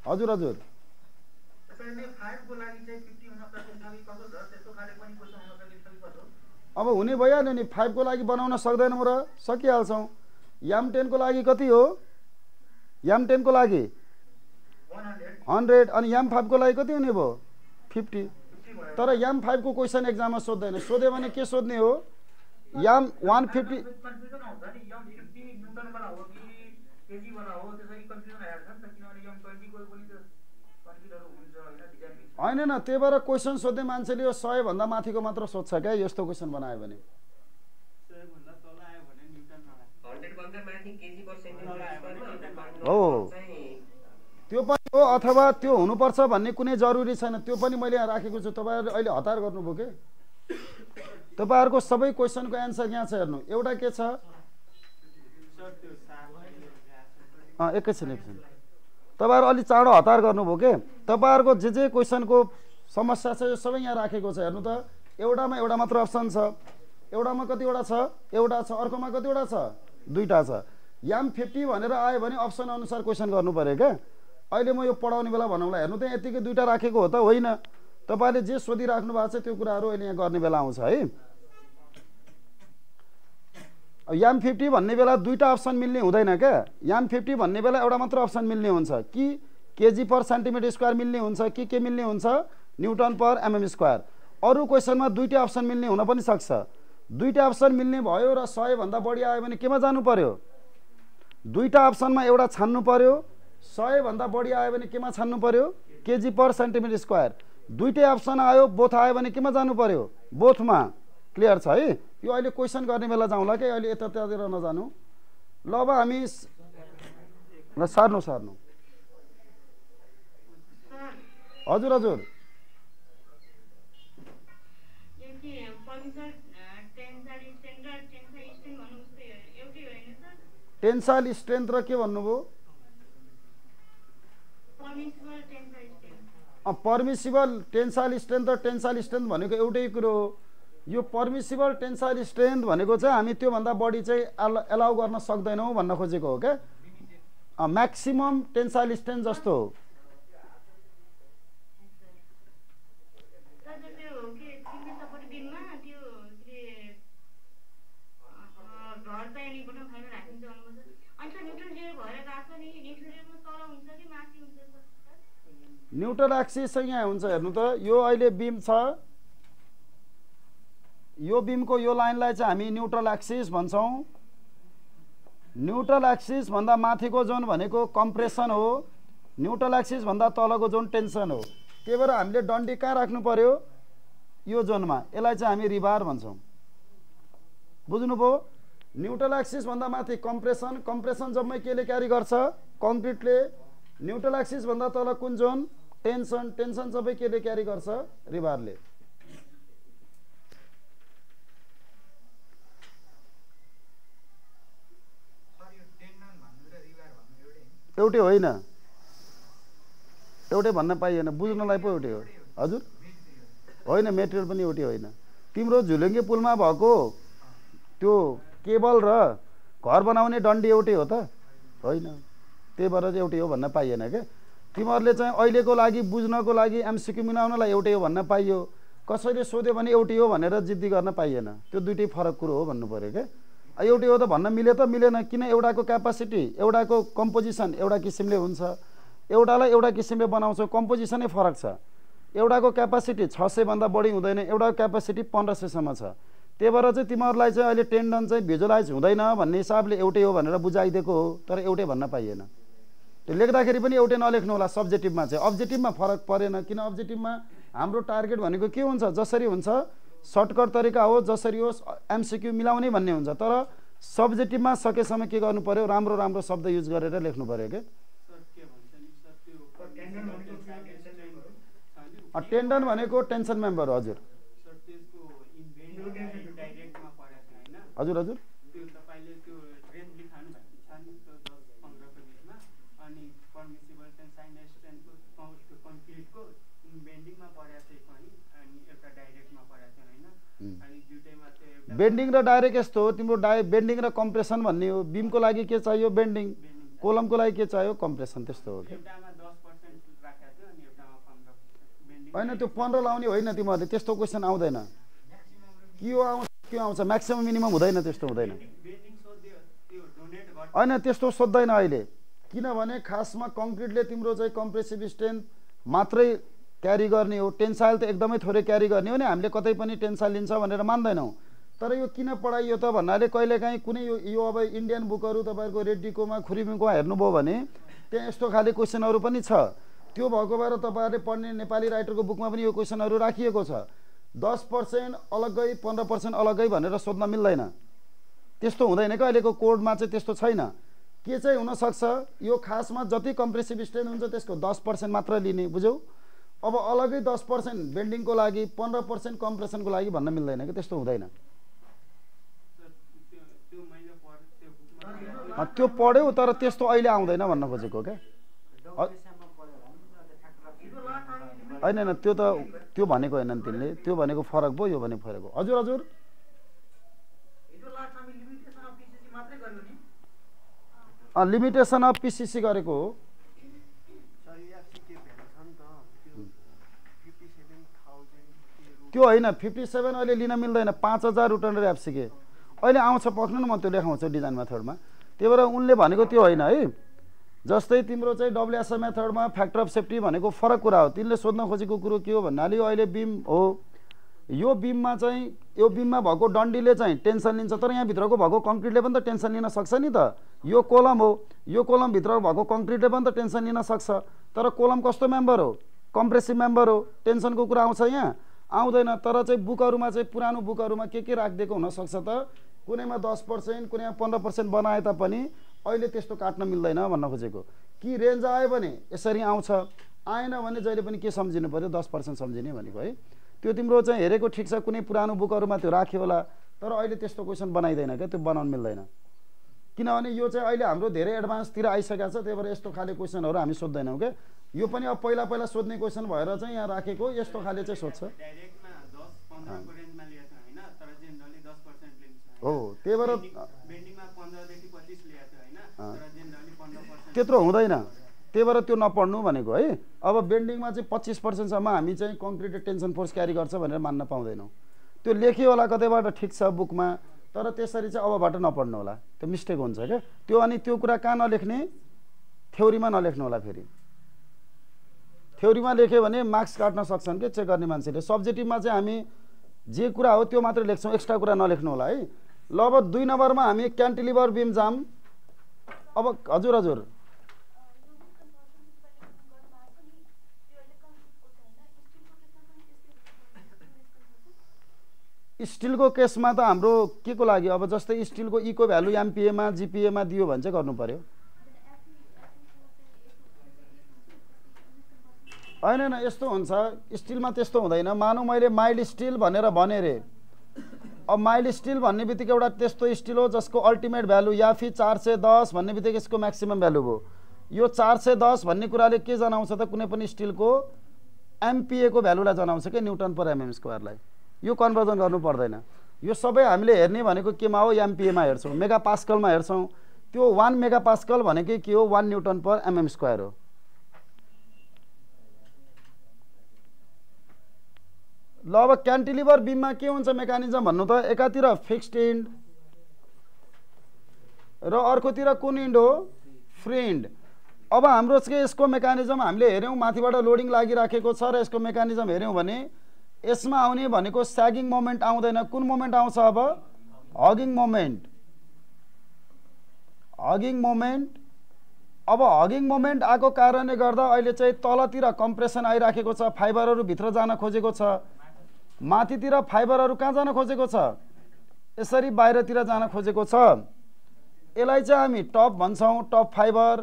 हजुर हजुर त्यसैले 5 को लागि चाहिँ 50 हुन सकिन्छ कि कसो छ त्यस्तो खाले पनि क्वेशन हुन सकिन्छ कि कसो अब हुने भइहाल्यो नि 5 को लागि बनाउन सक्दैनौँ र सकिहाल्छौँ याम 10 को लागि कति हो याम 10 को लागि 100 अनि याम 5 को लागि कति हुने भयो 50 तर याम 5 को क्वेशन एक्जाममा सोध्दैन सोध्यो भने के सोध्ने हो याम 150 कन्फ्युजन आउँछ नि यम 50 न्युटन वाला हो कि केजी वाला हो त्यसरी कन्फ्युजन आइहाल्छ नि त किनभने यम 20 को पनि त कन्फ्युजन हुन्छ हैन डिजाइन होइन न त्यही भएर क्वेसन सोध्ने मान्छेले यो 100 भन्दा माथिको मात्र सोध्छ क्या यस्तो क्वेसन बनायो भने 100 भन्दा तल आयो भने न्युटनमा 100 भन्दा माथि केजी पर सेन्टिमिटर हो त्यो पनि हो अथवा त्यो हुनुपर्छ भन्ने कुनै जरुरी छैन त्यो पनि मैले यहाँ राखेको छु तपाईहरुले अहिले हतार गर्नुभयो के तपाईहरुको सबै क्वेसनको एन्सर यहाँ छ हेर्नु एउटा के छ एकैछिन तपाईहरु अलि चाँडो हतार गर्नुभयो के तपाईहरुको जे क्वेसनको समस्या छ यो सबै यहाँ राखेको छ हेर्नु त एउटामा एउटा मात्र अप्सन छ एउटामा कतिवटा छ एउटा छ अर्कोमा कतिवटा छ दुईटा छ याम 50 भनेर आयो भने अप्सन अनुसार क्वेसन गर्नु पर्यो के अहिले म यो पढाउने बेला भनौँला हेर्नु त यतिकै दुईटा राखेको हो त होइन तपाईले जे सोधिराख्नु भएको छ त्यो कुराहरु अहिले यहाँ गर्ने बेला आउँछ है याम 50 भन्ने बेला दुईटा अप्सन मिल्ने हुँदैन क्या याम 50 भन्ने बेला एउटा मात्र अप्सन मिल्ने हुन्छ कि केजी पर सेन्टिमिटर स्क्वायर मिल्ने हुन्छ कि के मिल्ने हुन्छ न्युटन पर एमएम स्क्वायर अरु क्वेसनमा दुईटा अप्सन मिल्ने हुन पनि सक्छ दुईटा अप्सन मिल्ने भयो र 100 भन्दा बढी आयो भने केमा जानु पर्यो दुईटा अप्सनमा एउटा छान्नु पर्यो 100 भन्दा बढी आयो भने केमा छान्नु पर्यो केजी पर सेन्टिमिटर स्क्वायर दुईटै अप्सन आयो बोथ आयो भने केमा जानु पर्यो बोथमा क्लियर छ है यो अहिले क्वेसन गर्ने बेला जाउँला के अहिले यतातिर नजानु ल अब हामी ल सार्नु हजुर हजुर टेन्साइल स्ट्रेन्थ र के भन्नुभयो पर्मिसिबल टेन्साइल स्ट्रेन्थ र टेन्साइल स्ट्रेन्थ भनेको एउटै कुरो हो यो पर्मिसिबल टेन्साइल स्ट्रेन्थ भनेको चाहिँ हामी त्यो भन्दा बढी चाहिँ एलाउ गर्न सक्दैनौं भन्न खोजेको हो के म्याक्सिमम टेन्साइल स्ट्रेन्थ जस्तो हो न्यूट्रल एक्सिस चाहिँ यहाँ हुन्छ हेर्नु त यो अहिले बीम छ यो बीमको यो लाइनलाई चाहिँ हामी न्यूट्रल एक्सिस भन्छौं न्यूट्रल एक्सिस भन्दा माथिको जोन भनेको कम्प्रेसन हो न्यूट्रल एक्सिस भन्दा तलको जोन टेन्सन हो त्यही भएर हामीले डन्डी कहाँ राख्नु पर्यो यो जोनमा यसलाई चाहिँ हामी रिबार भन्छौं बुझ्नुभयो न्यूट्रल एक्सिस भन्दा माथि कम्प्रेसन जम्मै केले क्यारी गर्छ कङ्क्रिटले न्यूट्रल एक्सिस भन्दा तल कुन जोन टेन्सन सबै केले क्यारी गर्छ रिबारले एउटै होइन एउटै भन्न पाइएन बुझ्नलाई पो एउटै हो हजुर होइन मेटेरियल पनि एउटै होइन तिम्रो झुलुङ्गे पुलमा भएको त्यो केबल र घर बनाउने डन्डी एउटै हो त होइन त्यही भएर चाहिँ एउटै हो भन्न पाइएन के तिमीहरूले चाहिँ अहिलेको लागि बुझ्नको लागि एमसीक्यू मिलाउनलाई एउटै हो भन्न पाइयो कसैले सोध्यो भने एउटै हो भनेर जिद्दी गर्न पाइएन त्यो दुईटै फरक कुरो हो भन्नु पर्यो के एउटै हो त भन्न मिले त मिलेन किन एउटाको क्यापासिटी एउटाको कम्पोजिसन एउटा किसिमले हुन्छ एउटालाई एउटा किसिमले बनाउँछौ कम्पोजिसनै फरक छ एउटाको क्यापासिटी 600 भन्दा बढी हुँदैन एउटाको क्यापासिटी 1500 सम्म छ त्यही भएर चाहिँ तिमीहरूलाई चाहिँ अहिले टेन्डन चाहिँ भिजुअलाइज हुँदैन भन्ने हिसाबले एउटै हो भनेर बुझाइदिएको हो तर एउटै भन्न पाइएन त्यो लेख्दाखेरि पनि एउटै नलेख्नु होला सब्जेक्टिभमा चाहिँ अब्जेक्टिभमा फरक परेन किन अब्जेक्टिभमा हाम्रो टार्गेट भनेको के हुन्छ जसरी हुन्छ सर्टकट तरिका हो जसरी होस् एमसीक्यू मिलाउने भन्ने हुन्छ तर सब्जेक्टिभमा सकेसम्म के गर्नु पर्यो राम्रो शब्द युज गरेर लेख्नु पर्यो के टेन्डन भनेको टेन्सन मेम्बर हजुर हजुर हजुर बेन्डिङ र डाइरेक्ट यस्तो हो तिम्रो बेन्डिङ र कम्प्रेसन भन्ने हो बीमको लागि के चाहियो बेन्डिङ कोलमको लागि के चाहियो कम्प्रेसन त्यस्तो हो के होइन त्यो 15 लाउने होइन तिमीहरूले त्यस्तो क्वेसन आउँदैन के आउँछ म्याक्सिमम मिनिमम हुँदैन त्यस्तो हुँदैन होइन त्यस्तो सोध्दैन अहिले किनभने खासमा कङ्क्रिटले तिम्रो चाहिँ कम्प्रेसिभ स्ट्रेन्थ मात्रै क्यारी गर्ने हो टेन्साइल त एकदमै थोरै क्यारी गर्ने हो नि हामीले कतै पनि टेन्साइल लिन्छ भनेर मान्दैनौँ तर यो किन पढाइयो त भन्नाले कहिलेकाहीँ कुनै यो अब इन्डियन बुकहरू तपाईँहरूको रेड्डीकोमा खुरीबिङकोमा हेर्नुभयो भने त्यहाँ यस्तो खाले क्वेसनहरू पनि छ त्यो भएको भएर तपाईँहरूले पढ्ने नेपाली राइटरको बुकमा पनि यो क्वेसनहरू राखिएको छ 10% अलग्गै 15% अलग्गै भनेर सोध्न मिल्दैन त्यस्तो हुँदैन क्या अहिलेको कोडमा चाहिँ त्यस्तो छैन के चाहिँ हुनसक्छ यो खासमा जति कम्प्रेसिभ स्ट्रेन्थ हुन्छ त्यसको 10% मात्र लिने बुझ्यौ अब अलग्गै 10% बेन्डिङको लागि 15% कम्प्रेसनको लागि भन्न मिल्दैन कि त्यस्तो हुँदैन त्यो पढ्यौ तर त्यस्तो अहिले आउँदैन भन्न खोजेको क्या होइन होइन त्यो भनेको होइन नि तिमीले त्यो भनेको फरक भयो यो भनेको फरक हो हजुर हजुर लिमिटेसन अफ पिसिसी गरेको हो त्यो होइन 57 अहिले लिन मिल्दैन 5000 रुटन र एफसीके अहिले आउँछ पक्नु न म त्यो लेखाउँछु डिजाइन मेथडमा त्यही भएर उनले भनेको त्यो होइन है जस्तै तिम्रो चाहिँ डब्ल्युएसए मेथडमा फ्याक्टर अफ सेफ्टी भनेको फरक कुरा हो तिमीले सोध्न खोजेको कुरो के हो भन्नाले यो अहिले बिम हो यो बिममा भएको डन्डीले चाहिँ टेन्सन लिन्छ तर यहाँभित्रको भएको कङ्क्रिटले पनि त टेन्सन लिन सक्छ नि त यो कोलम हो यो कोलमभित्र भएको कङ्क्रिटले पनि त टेन्सन लिन सक्छ तर कोलम कस्तो मेम्बर हो कम्प्रेसिभ मेम्बर हो टेन्सनको कुरा आउँछ यहाँ आउँदैन तर चाहिँ बुकहरूमा चाहिँ पुरानो बुकहरूमा के राखिदिएको हुनसक्छ त कुनैमा 10% कुनैमा 15% बनाए तापनि अहिले त्यस्तो काट्न मिल्दैन भन्न खोजेको कि रेन्ज आयो भने यसरी आउँछ आएन भने जहिले पनि के सम्झिनु पर्यो 10% सम्झिने भनेको है त्यो तिम्रो चाहिँ हेरेको ठिक छ कुनै पुरानो बुकहरूमा त्यो राख्यो होला तर अहिले त्यस्तो क्वेसन बनाइदैन क्या त्यो बनाउन मिल्दैन किनभने यो चाहिँ अहिले हाम्रो धेरै एडभान्सतिर आइसकेको छ त्यही भएर यस्तो खाले क्वेसनहरू हामी सोध्दैनौँ क्या यो पनि अब पहिला सोध्ने क्वेसन भएर चाहिँ यहाँ राखेको यस्तो खाले चाहिँ सोध्छ हो त्यही भएर त्यत्रो हुँदैन त्यही भएर त्यो नपढ्नु भनेको है अब बेन्डिङमा चाहिँ 25% सम्म हामी चाहिँ कङ्क्रिट टेन्सन फोर्स क्यारी गर्छ भनेर मान्न पाउँदैनौँ त्यो लेख्यो होला कतैबाट ठिक छ बुकमा तर त्यसरी चाहिँ अबबाट नपढ्नु होला त्यो मिस्टेक हुन्छ क्या त्यो अनि त्यो कुरा कहाँ नलेख्ने थ्योरीमा नलेख्नु होला फेरि थ्योरीमा लेख्यो भने मार्क्स काट्न सक्छन् के चेक गर्ने मान्छेले सब्जेक्टिभमा चाहिँ हामी जे कुरा हो त्यो मात्रै लेख्छौँ एक्स्ट्रा कुरा नलेख्नु होला है ल अब 2 नम्बरमा हामी क्यान्टिलिभर बिम जाम अब हजुर स्टिलको केसमा त हाम्रो के को लागि अब जस्तै स्टिलको इको भ्यालु एमपिएमा जिपिएमा दियो भने चाहिँ गर्नु पर्यो होइन यस्तो हुन्छ स्टिलमा त्यस्तो हुँदैन मानौ मैले माइल्ड स्टिल भनेर भने रे अब माइल्ड स्टिल भन्ने बित्तिकै एउटा त्यस्तो स्टिल हो जसको अल्टिमेट भ्यालु या फिर 410 भन्ने बित्तिकै यसको म्याक्सिमम भ्यालु हो यो 410 भन्ने कुराले के जनाउँछ त कुनै पनि स्टिलको एमपिए को भ्यालुलाई जनाउँछ के न्युटन पर एमएम स्क्वायरलाई यो कन्भर्जन गर्नु पर्दैन यो सबै हामीले हेर्ने भनेको केमा हो एमपिएमा हेर्छौँ मेगा पास्कलमा हेर्छौँ त्यो 1 मेगा पास्कल भनेकै के हो 1 न्युटन पर एमएम स्क्वायर हो ल अब क्यान्टिलिभर बिममा के हुन्छ मेकानिजम भन्नु त एकातिर फिक्स्ड इन्ड र अर्कोतिर कुन इन्ड हो फ्री इन्ड अब हाम्रो चाहिँ यसको मेकानिजम हामीले हेर्यौँ माथिबाट लोडिङ लागिराखेको छ र यसको मेकानिजम हेर्यौँ भने यसमा आउने भनेको स्यागिङ मोमेन्ट आउँदैन कुन मोमेन्ट आउँछ अब हगिङ मोमेन्ट अब हगिङ मोमेन्ट आएको कारणले गर्दा अहिले चाहिँ तलतिर कम्प्रेसन आइराखेको छ फाइबरहरू भित्र जान खोजेको छ माथितिर फाइबरहरू कहाँ जान खोजेको छ यसरी बाहिरतिर जान खोजेको छ यसलाई चाहिँ हामी टप भन्छौँ टप फाइबर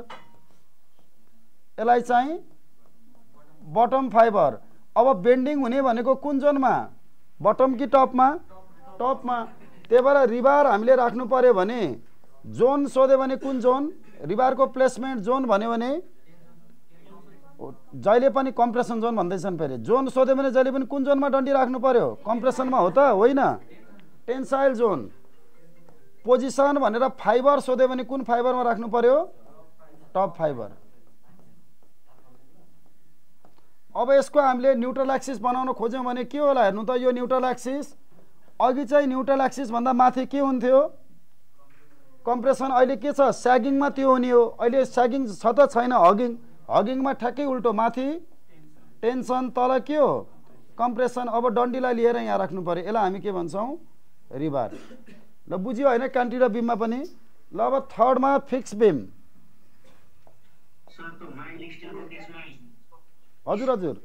यसलाई चाहिँ बटम फाइबर अब बेन्डिङ हुने भनेको कुन जोनमा बटम कि टपमा त्यही भएर रिबार हामीले राख्नु पर्यो भने जोन सोध्यो भने कुन जोन रिबारको प्लेसमेन्ट जोन भन्यो भने जहिले पनि कम्प्रेसन जोन भन्दैछन् फेरि जोन सोध्यो भने जहिले पनि कुन जोनमा डन्डी राख्नु पर्यो कम्प्रेसनमा हो त होइन टेन्साइल जोन पोजिसन भनेर फाइबर सोध्यो भने कुन फाइबरमा राख्नु पर्यो टप फाइबर अब यसको हामीले न्युट्रल एक्सिस बनाउन खोज्यौँ भने के होला हेर्नु त, यो न्युट्रल एक्सिस अघि चाहिँ न्युट्रल एक्सिस भन्दा माथि के हुन्थ्यो कम्प्रेसन, अहिले के छ स्यागिङमा त्यो हुने हो। अहिले स्यागिङ छ त छैन, हगिङमा ठ्याक्कै उल्टो, माथि टेन्सन तल के हो कम्प्रेसन। अब डन्डीलाई लिएर यहाँ राख्नु पर्यो, यसलाई हामी के भन्छौँ रिबार। ल बुझ्यो होइन क्यान्टिलिभर बिममा पनि। ल अब थर्डमा फिक्स बिम। हजुर हजुर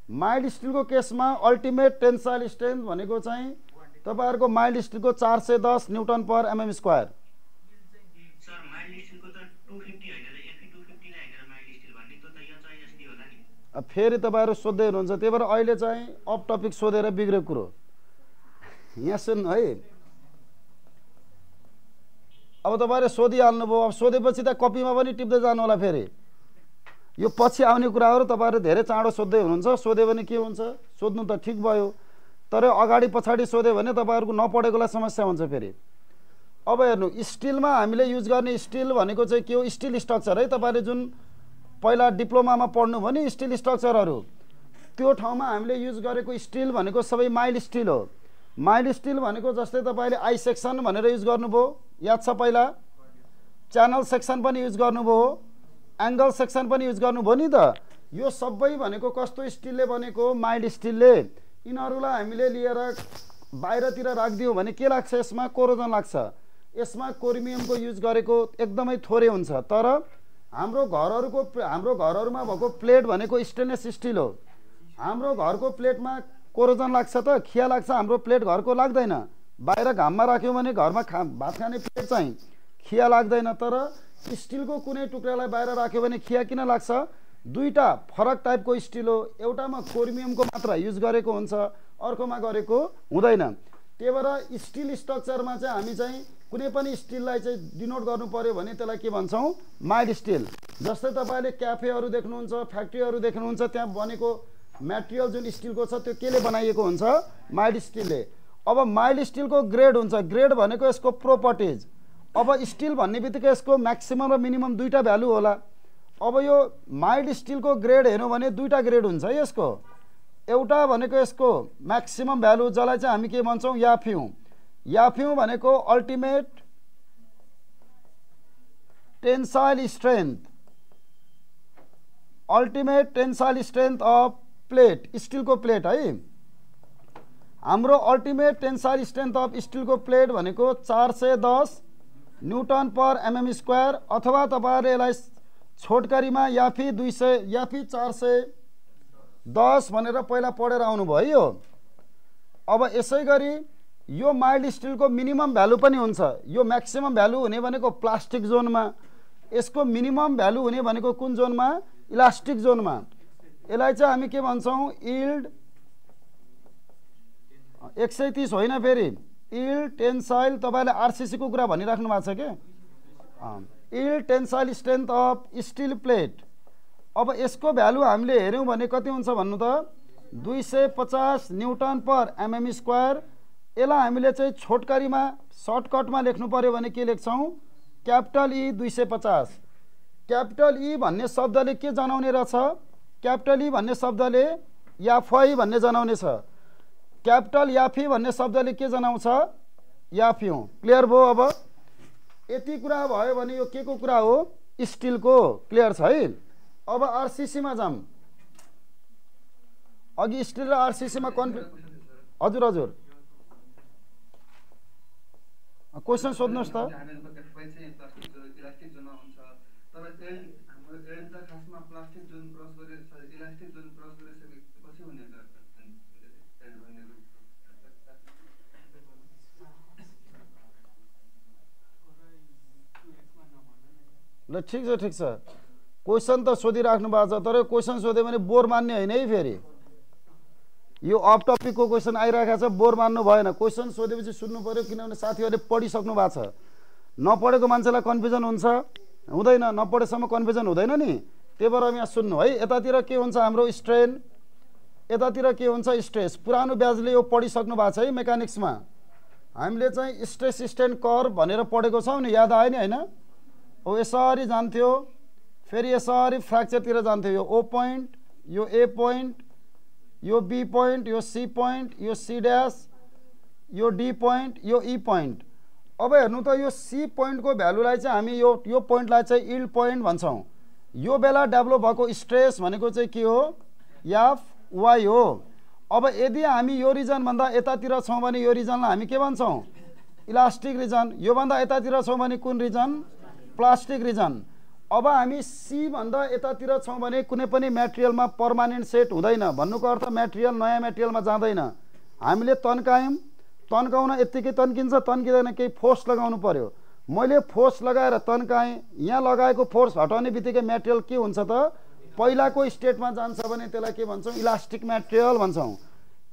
माइल्ड स्टिलको केसमा अल्टिमेट टेन्साइल स्ट्रेन्थ भनेको चाहिँ तपाईहरुको माइल्ड स्टिलको 410 newton per MM square. Sir mild स्टिलको त 250 हैन र एफई 250 लाई हैन माइल्ड स्टिल भन्ने त एचआईएसडी होला नि। फेरि तपाईहरु सोध्दै हुनुहुन्छ, त्यही भएर अहिले चाहिँ अफ टपिक सोधेर बिग्रेको कुरो यहाँ सुन्नु है। अब तपाईहरुले सोधिहाल्नु भयो, अब सोधेपछि त कपीमा पनि टिप्दै जानु होला। फेरि यो पछि आउने कुराहरु तपाईहरु धेरै चाँडो सोध्दै हुनुहुन्छ, सोध्यो भने के हुन्छ सोध्नु त ठीक भयो, तर अगाडि पछाडी सोध्यो भने तपाईहरुको नपढेकोलाई समस्या हुन्छ फेरि। अब हेर्नु स्टिलमा हामीले युज गर्ने स्टिल भनेको चाहिँ के हो, स्टिल स्ट्रक्चर है। तपाईले जुन पहिला डिप्लोमामा पढ्नु भने स्टिल स्ट्रक्चरहरु, त्यो ठाउँमा हामीले युज गरेको स्टिल भनेको सबै माइल्ड स्टिल हो। माइल्ड स्टिल भनेको जस्तै तपाईले आई सेक्सन भनेर युज गर्नुभयो, याद छ पहिला, च्यानल सेक्सन पनि युज गर्नुभयो, एंगल सेक्सन पनि युज गर्नुभयो नि त। यो सबै भनेको कस्तो स्टिलले बनेको, माइल्ड स्टिलले। यिनीहरुलाई हामीले लिएर बाहिरतिर राख्दियौ भने के लाग्छ, यसमा कोरोजन लाग्छ। यसमा क्रोमियमको युज गरेको एकदमै थोरै हुन्छ, तर हाम्रो घरहरुमा भएको प्लेट भनेको स्टेनलेस स्टिल हो। हाम्रो घरको प्लेटमा कोरोजन लाग्छ त, खिया लाग्छ, हाम्रो प्लेट घरको लाग्दैन। बाहिर घाममा राख्यौं भने घरमा भात खाने प्लेट चाहिँ खिया लाग्दैन, तर स्टिलको कुनै टुक्रालाई बाहिर राख्यो भने खिया किन लाग्छ, दुईटा फरक टाइपको स्टिल हो। एउटामा क्रोमियमको मात्र युज गरेको हुन्छ, अर्कोमा गरेको हुँदैन। त्यही भएर स्टिल स्ट्रक्चरमा चाहिँ हामी चाहिँ कुनै पनि स्टिललाई चाहिँ डिनोट गर्नु पर्यो भने त्यसलाई के भन्छौं, माइल्ड स्टिल। जस्तै तपाईले क्याफेहरु देख्नुहुन्छ, फ्याक्ट्रीहरु देख्नुहुन्छ, त्यहाँ बनेको मटेरियल जुन स्टिलको छ त्यो केले बनाइएको हुन्छ, माइल्ड स्टिलले। अब माइल्ड स्टिलको ग्रेड हुन्छ, ग्रेड भनेको यसको प्रोपर्टिज। अब स्टिल भन्ने बित्तिकै यसको म्याक्सिमम र मिनिमम दुईटा भ्यालु होला। अब यो माइल्ड स्टिलको ग्रेड हेर्नु भने दुईटा ग्रेड हुन्छ है यसको। एउटा भनेको यसको म्याक्सिमम भ्यालु, जसलाई चाहिँ हामी के भन्छौं याफ्यू। याफ्यू भनेको ultimate tensile strength, ultimate tensile strength of plate, स्टिलको प्लेट है। हाम्रो अल्टिमेट टेन्साइल स्ट्रेन्थ अफ स्टिलको प्लेट भनेको 410 न्युटन पर एमएम स्क्वायर, अथवा तपाईहरुले यसलाई छोटकरीमा याफी 200 याफी 410 भनेर पहिला पढेर आउनु भयो यो। अब यसै गरी यो माइल्ड स्टिलको मिनिमम भ्यालु पनि हुन्छ। यो म्याक्सिमम भ्यालु हुने भनेको प्लास्टिक जोनमा, यसको मिनिमम भ्यालु हुने भनेको कुन जोनमा, इलास्टिक जोनमा। यसलाई चाहिँ हामी के भन्छौं, यील्ड 130 होइन, फेरि यील्ड टेन्साइल, तपाईले आरसीसी को कुरा भनिराख्नु भएको छ के, yield tensile strength of still plate. अब यसको भ्यालु हामीले हेर्यौं भने कति हुन्छ भन्नु त, 250 न्युटन पर एमएम स्क्वायर। यसलाई हामीले चाहिँ छोटकरीमा सर्टकटमा लेख्नु पर्यो भने के लेख्छौं, क्यापिटल ई 250। क्यापिटल ई भन्ने शब्दले के जनाउने रहेछ, क्यापिटल ई भन्ने शब्दले याफई भन्ने जनाउने छ, क्यापिटल याफी भन्ने शब्दले के जनाउँछ, याफ्यू। क्लियर भयो। अब यति कुरा भयो भने यो के को कुरा हो, स्टिलको। क्लियर छ है। अब आरसीसी मा जाम। अघि स्टिल र आरसीसी मा हजुर हजुर क्वेशन सोध्नुस् त। ल ठीक छ ठीक छ, क्वेशन त सोधिराख्नु भएको छ, तर क्वेशन सोध्यो भने बोर मान्ने होइन है। फेरि यो अफ टपिकको क्वेशन आइरहेको छ, बोर मान्नु भएन। क्वेशन सोधेपछि सुन्नु पर्यो, किनभने साथीहरूले पढिसक्नु भएको छ। नपढेको मान्छेलाई कन्फ्युजन हुन्छ, हुँदैन, नपढेसम्म कन्फ्युजन हुँदैन नि। त्यही भएर यहाँ सुन्नु है। यतातिर के हुन्छ हाम्रो स्ट्रेन, यतातिर के हुन्छ स्ट्रेस। पुरानो ब्याजले यो पढिसक्नु भएको छ है। मेकानिक्समा हामीले चाहिँ स्ट्रेस स्ट्रेन कर्भ भनेर पढेको छौं नि, याद आयो नि हैन। हो यसरी जान्थ्यो, फेरि यसरी फ्र्याक्चरतिर जान्थ्यो। यो ओ पोइन्ट, यो ए पोइन्ट, यो बी पोइन्ट, यो सी पोइन्ट, यो सी ड्यास, यो डी पोइन्ट, यो ई पोइन्ट। अब हेर्नु त यो सी पोइन्टको भ्यालुलाई चाहिँ हामी यो पोइन्टलाई चाहिँ यील्ड पोइन्ट भन्छौँ। यो बेला डेभलप भएको स्ट्रेस भनेको चाहिँ के हो? एफ वाई हो। अब यदि हामी यो रिजनभन्दा यतातिर छौँ भने यो रिजनलाई हामी के भन्छौँ? Elastic region. योभन्दा यतातिर छौँ भने कुन रिजन? Plastic reason. अब हामी सी भन्दा यतातिर छौँ भने कुनै पनि मेटेरियलमा पर्मानेन्ट सेट हुँदैन। भन्नुको अर्थ मेटेरियल नयाँ मेटेरियलमा जाँदैन। हामीले तन्कायौँ, तन्काउन यत्तिकै तन्किन्छ? तन्किँदैन, केही फोर्स लगाउनु पर्यो। मैले फोर्स लगाएर तन्काएँ, यहाँ लगाएको फोर्स हटाउने बित्तिकै मेटेरियल के हुन्छ त? पहिलाको स्टेटमा जान्छ भने त्यसलाई के भन्छौँ? इलास्टिक मेटेरियल भन्छौँ।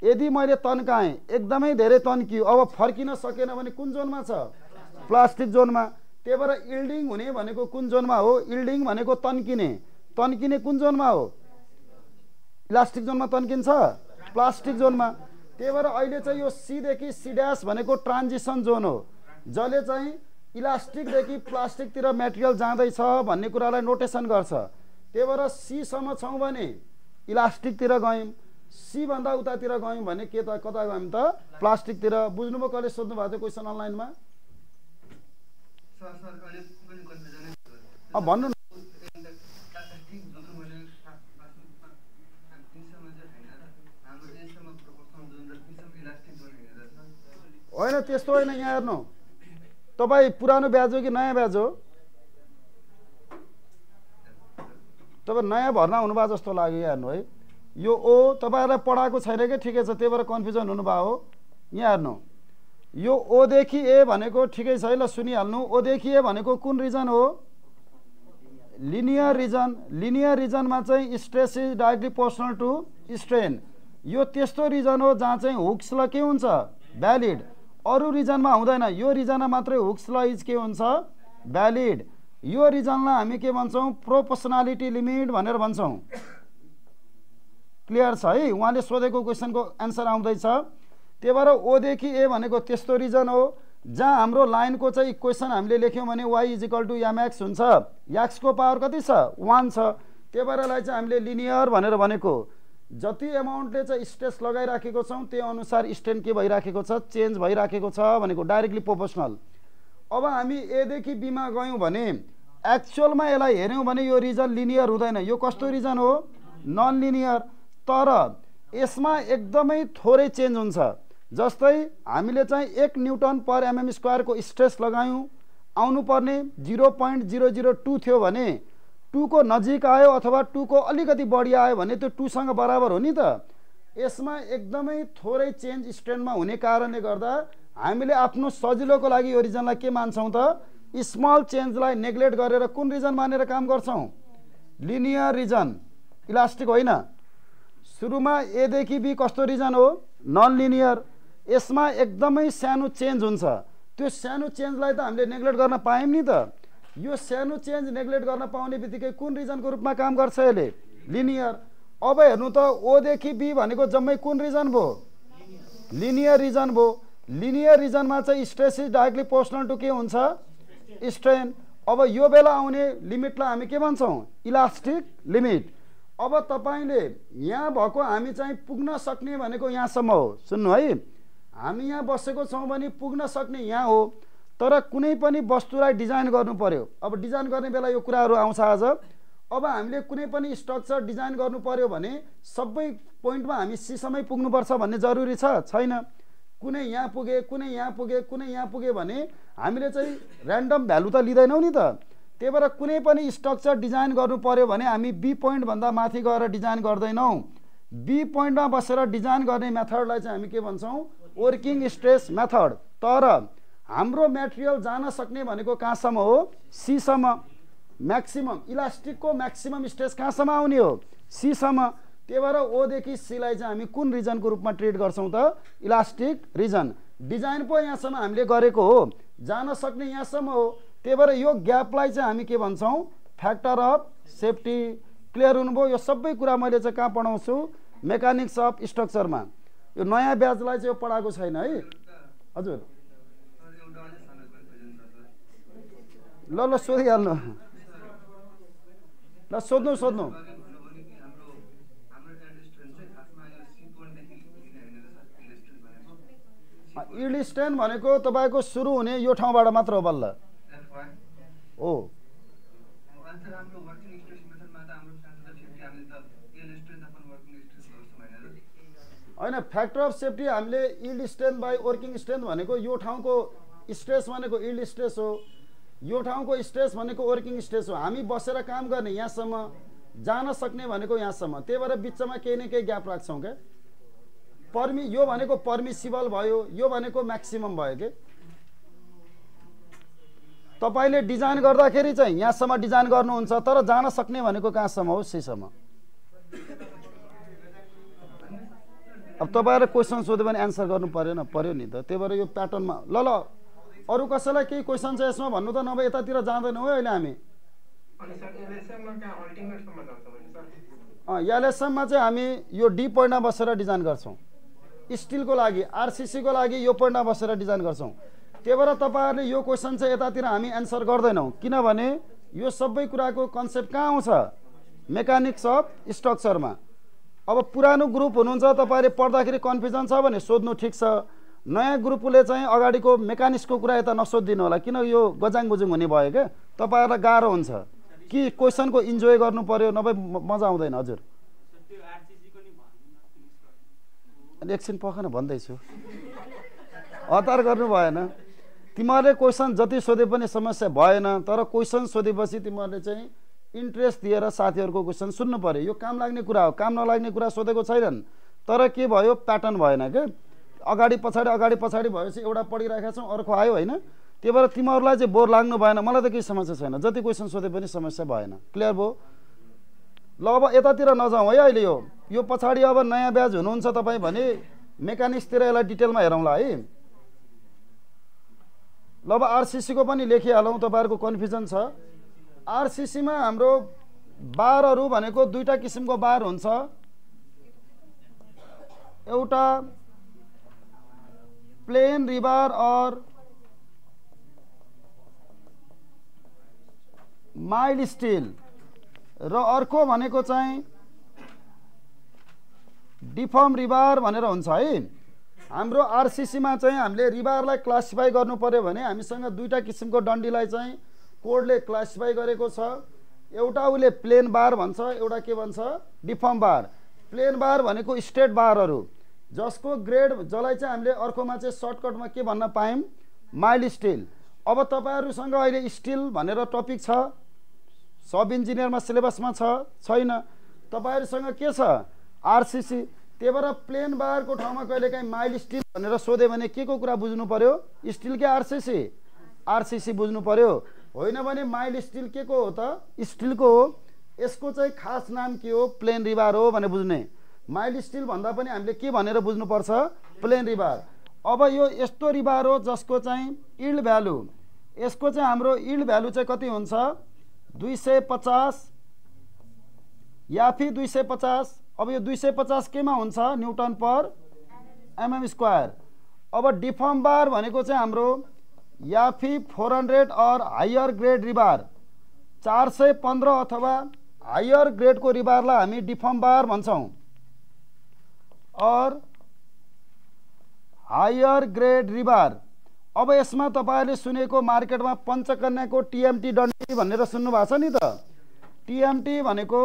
यदि मैले तन्काएँ, एकदमै धेरै तन्कियो, अब फर्किन सकेन भने कुन जोनमा छ? प्लास्टिक जोनमा। त्यही भएर इल्डिङ हुने भनेको कुन जोनमा हो? इल्डिङ भनेको तन्किने। तन्किने कुन जोनमा हो? इलास्टिक जोनमा तन्किन्छ? प्लास्टिक जोनमा। त्यही भएर अहिले चाहिँ यो सीदेखि सी ड्यास भनेको ट्रान्जिसन जोन हो, जसले चाहिँ इलास्टिकदेखि प्लास्टिकतिर मेटेरियल जाँदैछ भन्ने कुरालाई नोटेसन गर्छ। त्यही भएर सीसम्म छौँ भने इलास्टिकतिर गयौँ, सी भन्दा उतातिर गयौँ भने के त कता गयौँ त? प्लास्टिकतिर। बुझ्नुभयो? कसले सोध्नु भएको थियो क्वेसन अनलाइनमा? अब भन्नु न। होइन त्यस्तो होइन। यहाँ हेर्नु, तपाईँ पुरानो ब्याज हो कि नयाँ ब्याज हो? तपाईँ नयाँ भर्ना हुनुभयो जस्तो लाग्यो। यहाँ हेर्नु है, यो ओ तपाईँहरूलाई पढाएको छैन कि? ठिकै छ, त्यही भएर कन्फ्युजन हुनुभयो हो। यहाँ हेर्नु, यो ओदेखि ए भनेको ठिकै छ है, ल सुनिहाल्नु। ओदेखि ए भनेको कुन रिजन हो? Linear reason. लिनियर रिजनमा चाहिँ stress is directly proportional to strain. यो त्यस्तो रिजन हो जहाँ चाहिँ हुक्स ल के हुन्छ? भ्यालिड। अरू रिजनमा हुँदैन। यो रिजनमा मात्रै हुक्स ल इज के हुन्छ? भ्यालिड। यो रिजनलाई हामी के भन्छौँ? प्रोपोर्सनालिटी लिमिट भनेर भन्छौँ। क्लियर छ है? उहाँले सोधेको क्वेसनको एन्सर आउँदैछ। त्यही भएर ओदेखि ए भनेको त्यस्तो रिजन हो जहाँ हाम्रो लाइनको चाहिँ इक्वेसन हामीले लेख्यौँ भने Y is equal to M X हुन्छ। एक्सको पावर कति छ? 1 छ। त्यही भएर यसलाई चाहिँ हामीले लिनियर भनेर भनेको। जति एमाउन्टले चाहिँ स्ट्रेस लगाइराखेको छौँ त्यही अनुसार स्ट्रेन के भइराखेको छ? चेन्ज भइराखेको छ भनेको, डाइरेक्टली प्रोपोर्सनल। अब हामी एदेखि बीमा गयौँ भने एक्चुअलमा यसलाई हेऱ्यौँ भने यो रिजन लिनियर हुँदैन। यो कस्तो रिजन हो? Non linear. तर यसमा एकदमै थोरै चेन्ज हुन्छ। जस्तै हामीले चाहिँ 1 न्युटन पर एमएम स्क्वायरको स्ट्रेस लगायौँ, आउनुपर्ने 0.002 थियो भने 2 को नजिक आयो अथवा 2 को अलिकति बढी आयो भने त्यो 2 सँग बराबर हो नि त। यसमा एकदमै थोरै चेन्ज स्ट्रेनमा हुने कारणले गर्दा हामीले आफ्नो सजिलोको लागि यो रिजनलाई के मान्छौँ त? स्मल चेन्जलाई नेग्लेक्ट गरेर कुन रिजन मानेर काम गर्छौँ? लिनियर रिजन, इलास्टिक होइन। सुरुमा एदेखि बी कस्तो रिजन हो? Non linear. यसमा एकदमै सानो चेन्ज हुन्छ। त्यो सानो चेन्जलाई त हामीले नेग्लेक्ट गर्न पायौँ नि त। यो सानो चेन्ज नेग्लेक्ट गर्न पाउने बित्तिकै कुन रिजनको रूपमा काम गर्छ? यसले लिनियर। अब हेर्नु त ओदेखि बी भनेको जम्मै कुन रिजन भयो? लिनियर रिजन भयो। लिनियर रिजनमा चाहिँ stress is directly proportional to के हुन्छ? स्ट्रेन। अब यो बेला आउने लिमिटलाई हामी के भन्छौँ? Elastic limit. अब तपाईँले यहाँ भएको हामी चाहिँ पुग्न सक्ने भनेको यहाँसम्म हो। सुन्नु है, हामी यहाँ बसेको छौँ भने पुग्न सक्ने यहाँ हो। तर कुनै पनि वस्तुलाई डिजाइन गर्नु पर्यो। अब डिजाइन गर्ने बेला यो कुराहरू आउँछ आज। अब हामीले कुनै पनि स्ट्रक्चर डिजाइन गर्नु पर्यो भने सबै पोइन्टमा हामी सीसम्मै पुग्नुपर्छ भन्ने जरुरी छ? छैन। कुनै यहाँ पुगे, कुनै यहाँ पुगे, कुनै यहाँ पुगे भने हामीले चाहिँ ऱ्यान्डम भ्यालु त लिँदैनौँ नि त। त्यही भएर कुनै पनि स्ट्रक्चर डिजाइन गर्नु पर्यो भने हामी बी पोइन्टभन्दा माथि गएर डिजाइन गर्दैनौँ। बी पोइन्टमा बसेर डिजाइन गर्ने मेथडलाई चाहिँ हामी के भन्छौँ? Working stress method. तर हाम्रो मेटेरियल जान सक्ने भनेको कहाँसम्म हो? सीसम्म। म्याक्सिमम इलास्टिकको म्याक्सिमम स्ट्रेस कहाँसम्म आउने हो? सीसम्म। त्यही भएर ओदेखि सीलाई चाहिँ हामी कुन रिजनको रूपमा ट्रिट गर्छौँ त? Elastic reason. डिजाइन पो यहाँसम्म हामीले गरेको हो, जान सक्ने यहाँसम्म हो। त्यही भएर यो ग्यापलाई चाहिँ हामी के भन्छौँ? Factor of safety. क्लियर हुनुभयो? यो सबै कुरा मैले चाहिँ कहाँ पढाउँछु? मेकानिक्स अफ स्ट्रक्चरमा। यो नयाँ ब्याजलाई चाहिँ यो पढाएको छैन है। हजुर ल ल सोधिहाल्नु। ल सोध्नु सोध्नु इल्ड स्ट्रेन्थ भनेको तपाईँको सुरु हुने यो ठाउँबाट मात्र हो बल्ल हो होइन फ्याक्टर अफ सेफ्टी हामीले इल्ड स्ट्रेन्थ बाई वर्किङ स्ट्रेन्थ भनेको यो ठाउँको स्ट्रेस भनेको इल्ड स्ट्रेस हो यो ठाउँको स्ट्रेस भनेको वर्किङ स्ट्रेस हो हामी बसेर काम गर्ने यहाँसम्म जान सक्ने भनेको यहाँसम्म त्यही भएर बिचमा केही न केही ग्याप राख्छौँ क्या यो भनेको पर्मिसिबल भयो यो भनेको म्याक्सिमम भयो के तपाईले डिजाइन गर्दाखेरि चाहिँ यहाँसम्म डिजाइन गर्नुहुन्छ तर जान सक्ने भनेको कहाँसम्म हो त्यसैसम्म अब तपाईहरुले क्वेशन सोध्यो भने आन्सर गर्नु पर्यो नि त त्यही भएर यो प्याटर्नमा ल अरु कसैलाई केही क्वेशन छ यसमा भन्नु त नभए यतातिर जाँदैन हो अहिले हामी एलएसएममा चाहिँ हामी यो डी पोइन्टमा बसेर डिजाइन गर्छौं स्टिलको लागि आरसीसी को लागि यो पोइन्टमा बसेर डिजाइन गर्छौं त्यही भएर तपाईहरुले यो क्वेशन चाहिँ यतातिर हामी आन्सर गर्दैनौं किनभने यो सबै कुराको कन्सेप्ट कहाँ आउँछ मेकानिक्स अफ स्ट्रक्चरमा अब पुरानो ग्रुप हुनुहुन्छ तपाईहरुले पढ्दाखेरि कन्फ्युजन छ भने सोध्नु ठीक छ नयाँ ग्रुपले चाहिँ अगाडिको मेकानिक्सको कुरा यता नसोधिदिनु होला किन यो गजाङ गुजुङ हुने भयो के तपाईहरुलाई गाह्रो हुन्छ कि क्वेशनको इन्जोय गर्नु पर्यो नभए मजा आउँदैन हजुर एकछिन पखन भन्दैछु हतार गर्नु भएन तिमीहरूले क्वेशन जति सोधे पनि समस्या भएन तर क्वेशन सोधेपछि तिमीहरूले चाहिँ इन्ट्रेस्ट दिएर साथीहरुको क्वेशन सुन्नु पर्यो यो काम लाग्ने कुरा हो काम नलाग्ने कुरा सोधेको छैनन् तर के भयो प्याटर्न भएन के अगाडि पछाडी भएपछि एउटा पढिराखेका छौं अर्को आयो हैन त्यही भएर तिमीहरूलाई चाहिँ बोर लाग्नु भएन मलाई त केही समस्या छैन जति क्वेशन सोधे पनि समस्या भएन क्लियर भयो ल अब यतातिर नजाउँ है अहिले यो पछाडी अब नयाँ ब्याज हुनुहुन्छ तपाई भने मेकानिक्सतिर यसलाई डिटेलमा हेरौँला है ल अब आरसीसी को पनि लेखिहालौं तपाईहरुको कन्फ्युजन छ आरसीसी मा हाम्रो बारहरु भनेको दुईटा किसिमको बार हुन्छ एउटा प्लेन रिबार और माइल्ड स्टील र अर्को भनेको चाहिँ डिफर्म रिबार भनेर हुन्छ है हाम्रो आरसीसी मा चाहिँ हामीले रिबारलाई क्लासिफाई गर्नु पर्यो भने हामीसँग दुईटा किसिमको डन्डीलाई चाहिँ कोडले क्लासिफाई गरेको छ एउटा उले प्लेन बार भन्छ एउटा के भन्छ डिफर्म बार प्लेन बार भनेको स्ट्रेट बारहरु जसको ग्रेड जलाई चाहिँ हामीले अर्कोमा चाहिँ सर्टकटमा के भन्न पायौं माइल्ड स्टील अब तपाईहरुसँग अहिले स्टील भनेर टपिक छ सब इन्जिनियरमा सिलेबसमा छैन तपाईहरुसँग के छ आरसीसी त्यही भएर प्लेन बारको ठाउँमा कहिलेकाहीँ माइल्ड स्टील भनेर सोधे भने के को कुरा बुझ्नु पर्यो स्टील के आरसीसी आरसीसी बुझ्नु पर्यो होइन भने माइल्ड स्टील के को हो त स्टीलको हो यसको चाहिँ खास नाम के हो प्लेन रिबार हो भने बुझ्ने माइल्ड स्टील भन्दा पनि हामीले के भनेर बुझ्नु पर्छ प्लेन रिबार अब यो यस्तो रिबार हो जसको चाहिँ यील्ड भ्यालु यसको चाहिँ हाम्रो यील्ड भ्यालु चाहिँ कति हुन्छ 250 या फिर 250 अब यो 250 केमा हुन्छ न्यूटन पर एमएम स्क्वायर अब डिफर्म बार भनेको चाहिँ हाम्रो या फिर 400 और हायर ग्रेड रिबार 415 अथवा हायर ग्रेड को रिबारलाई हामी डिफर्म बार भन्छौं और हायर ग्रेड रिबार अब यसमा तपाईहरुले सुनेको मार्केटमा पञ्चकन्याको टीएमटी डन्डी भनेर सुन्नु भएको छ नि त टीएमटी भनेको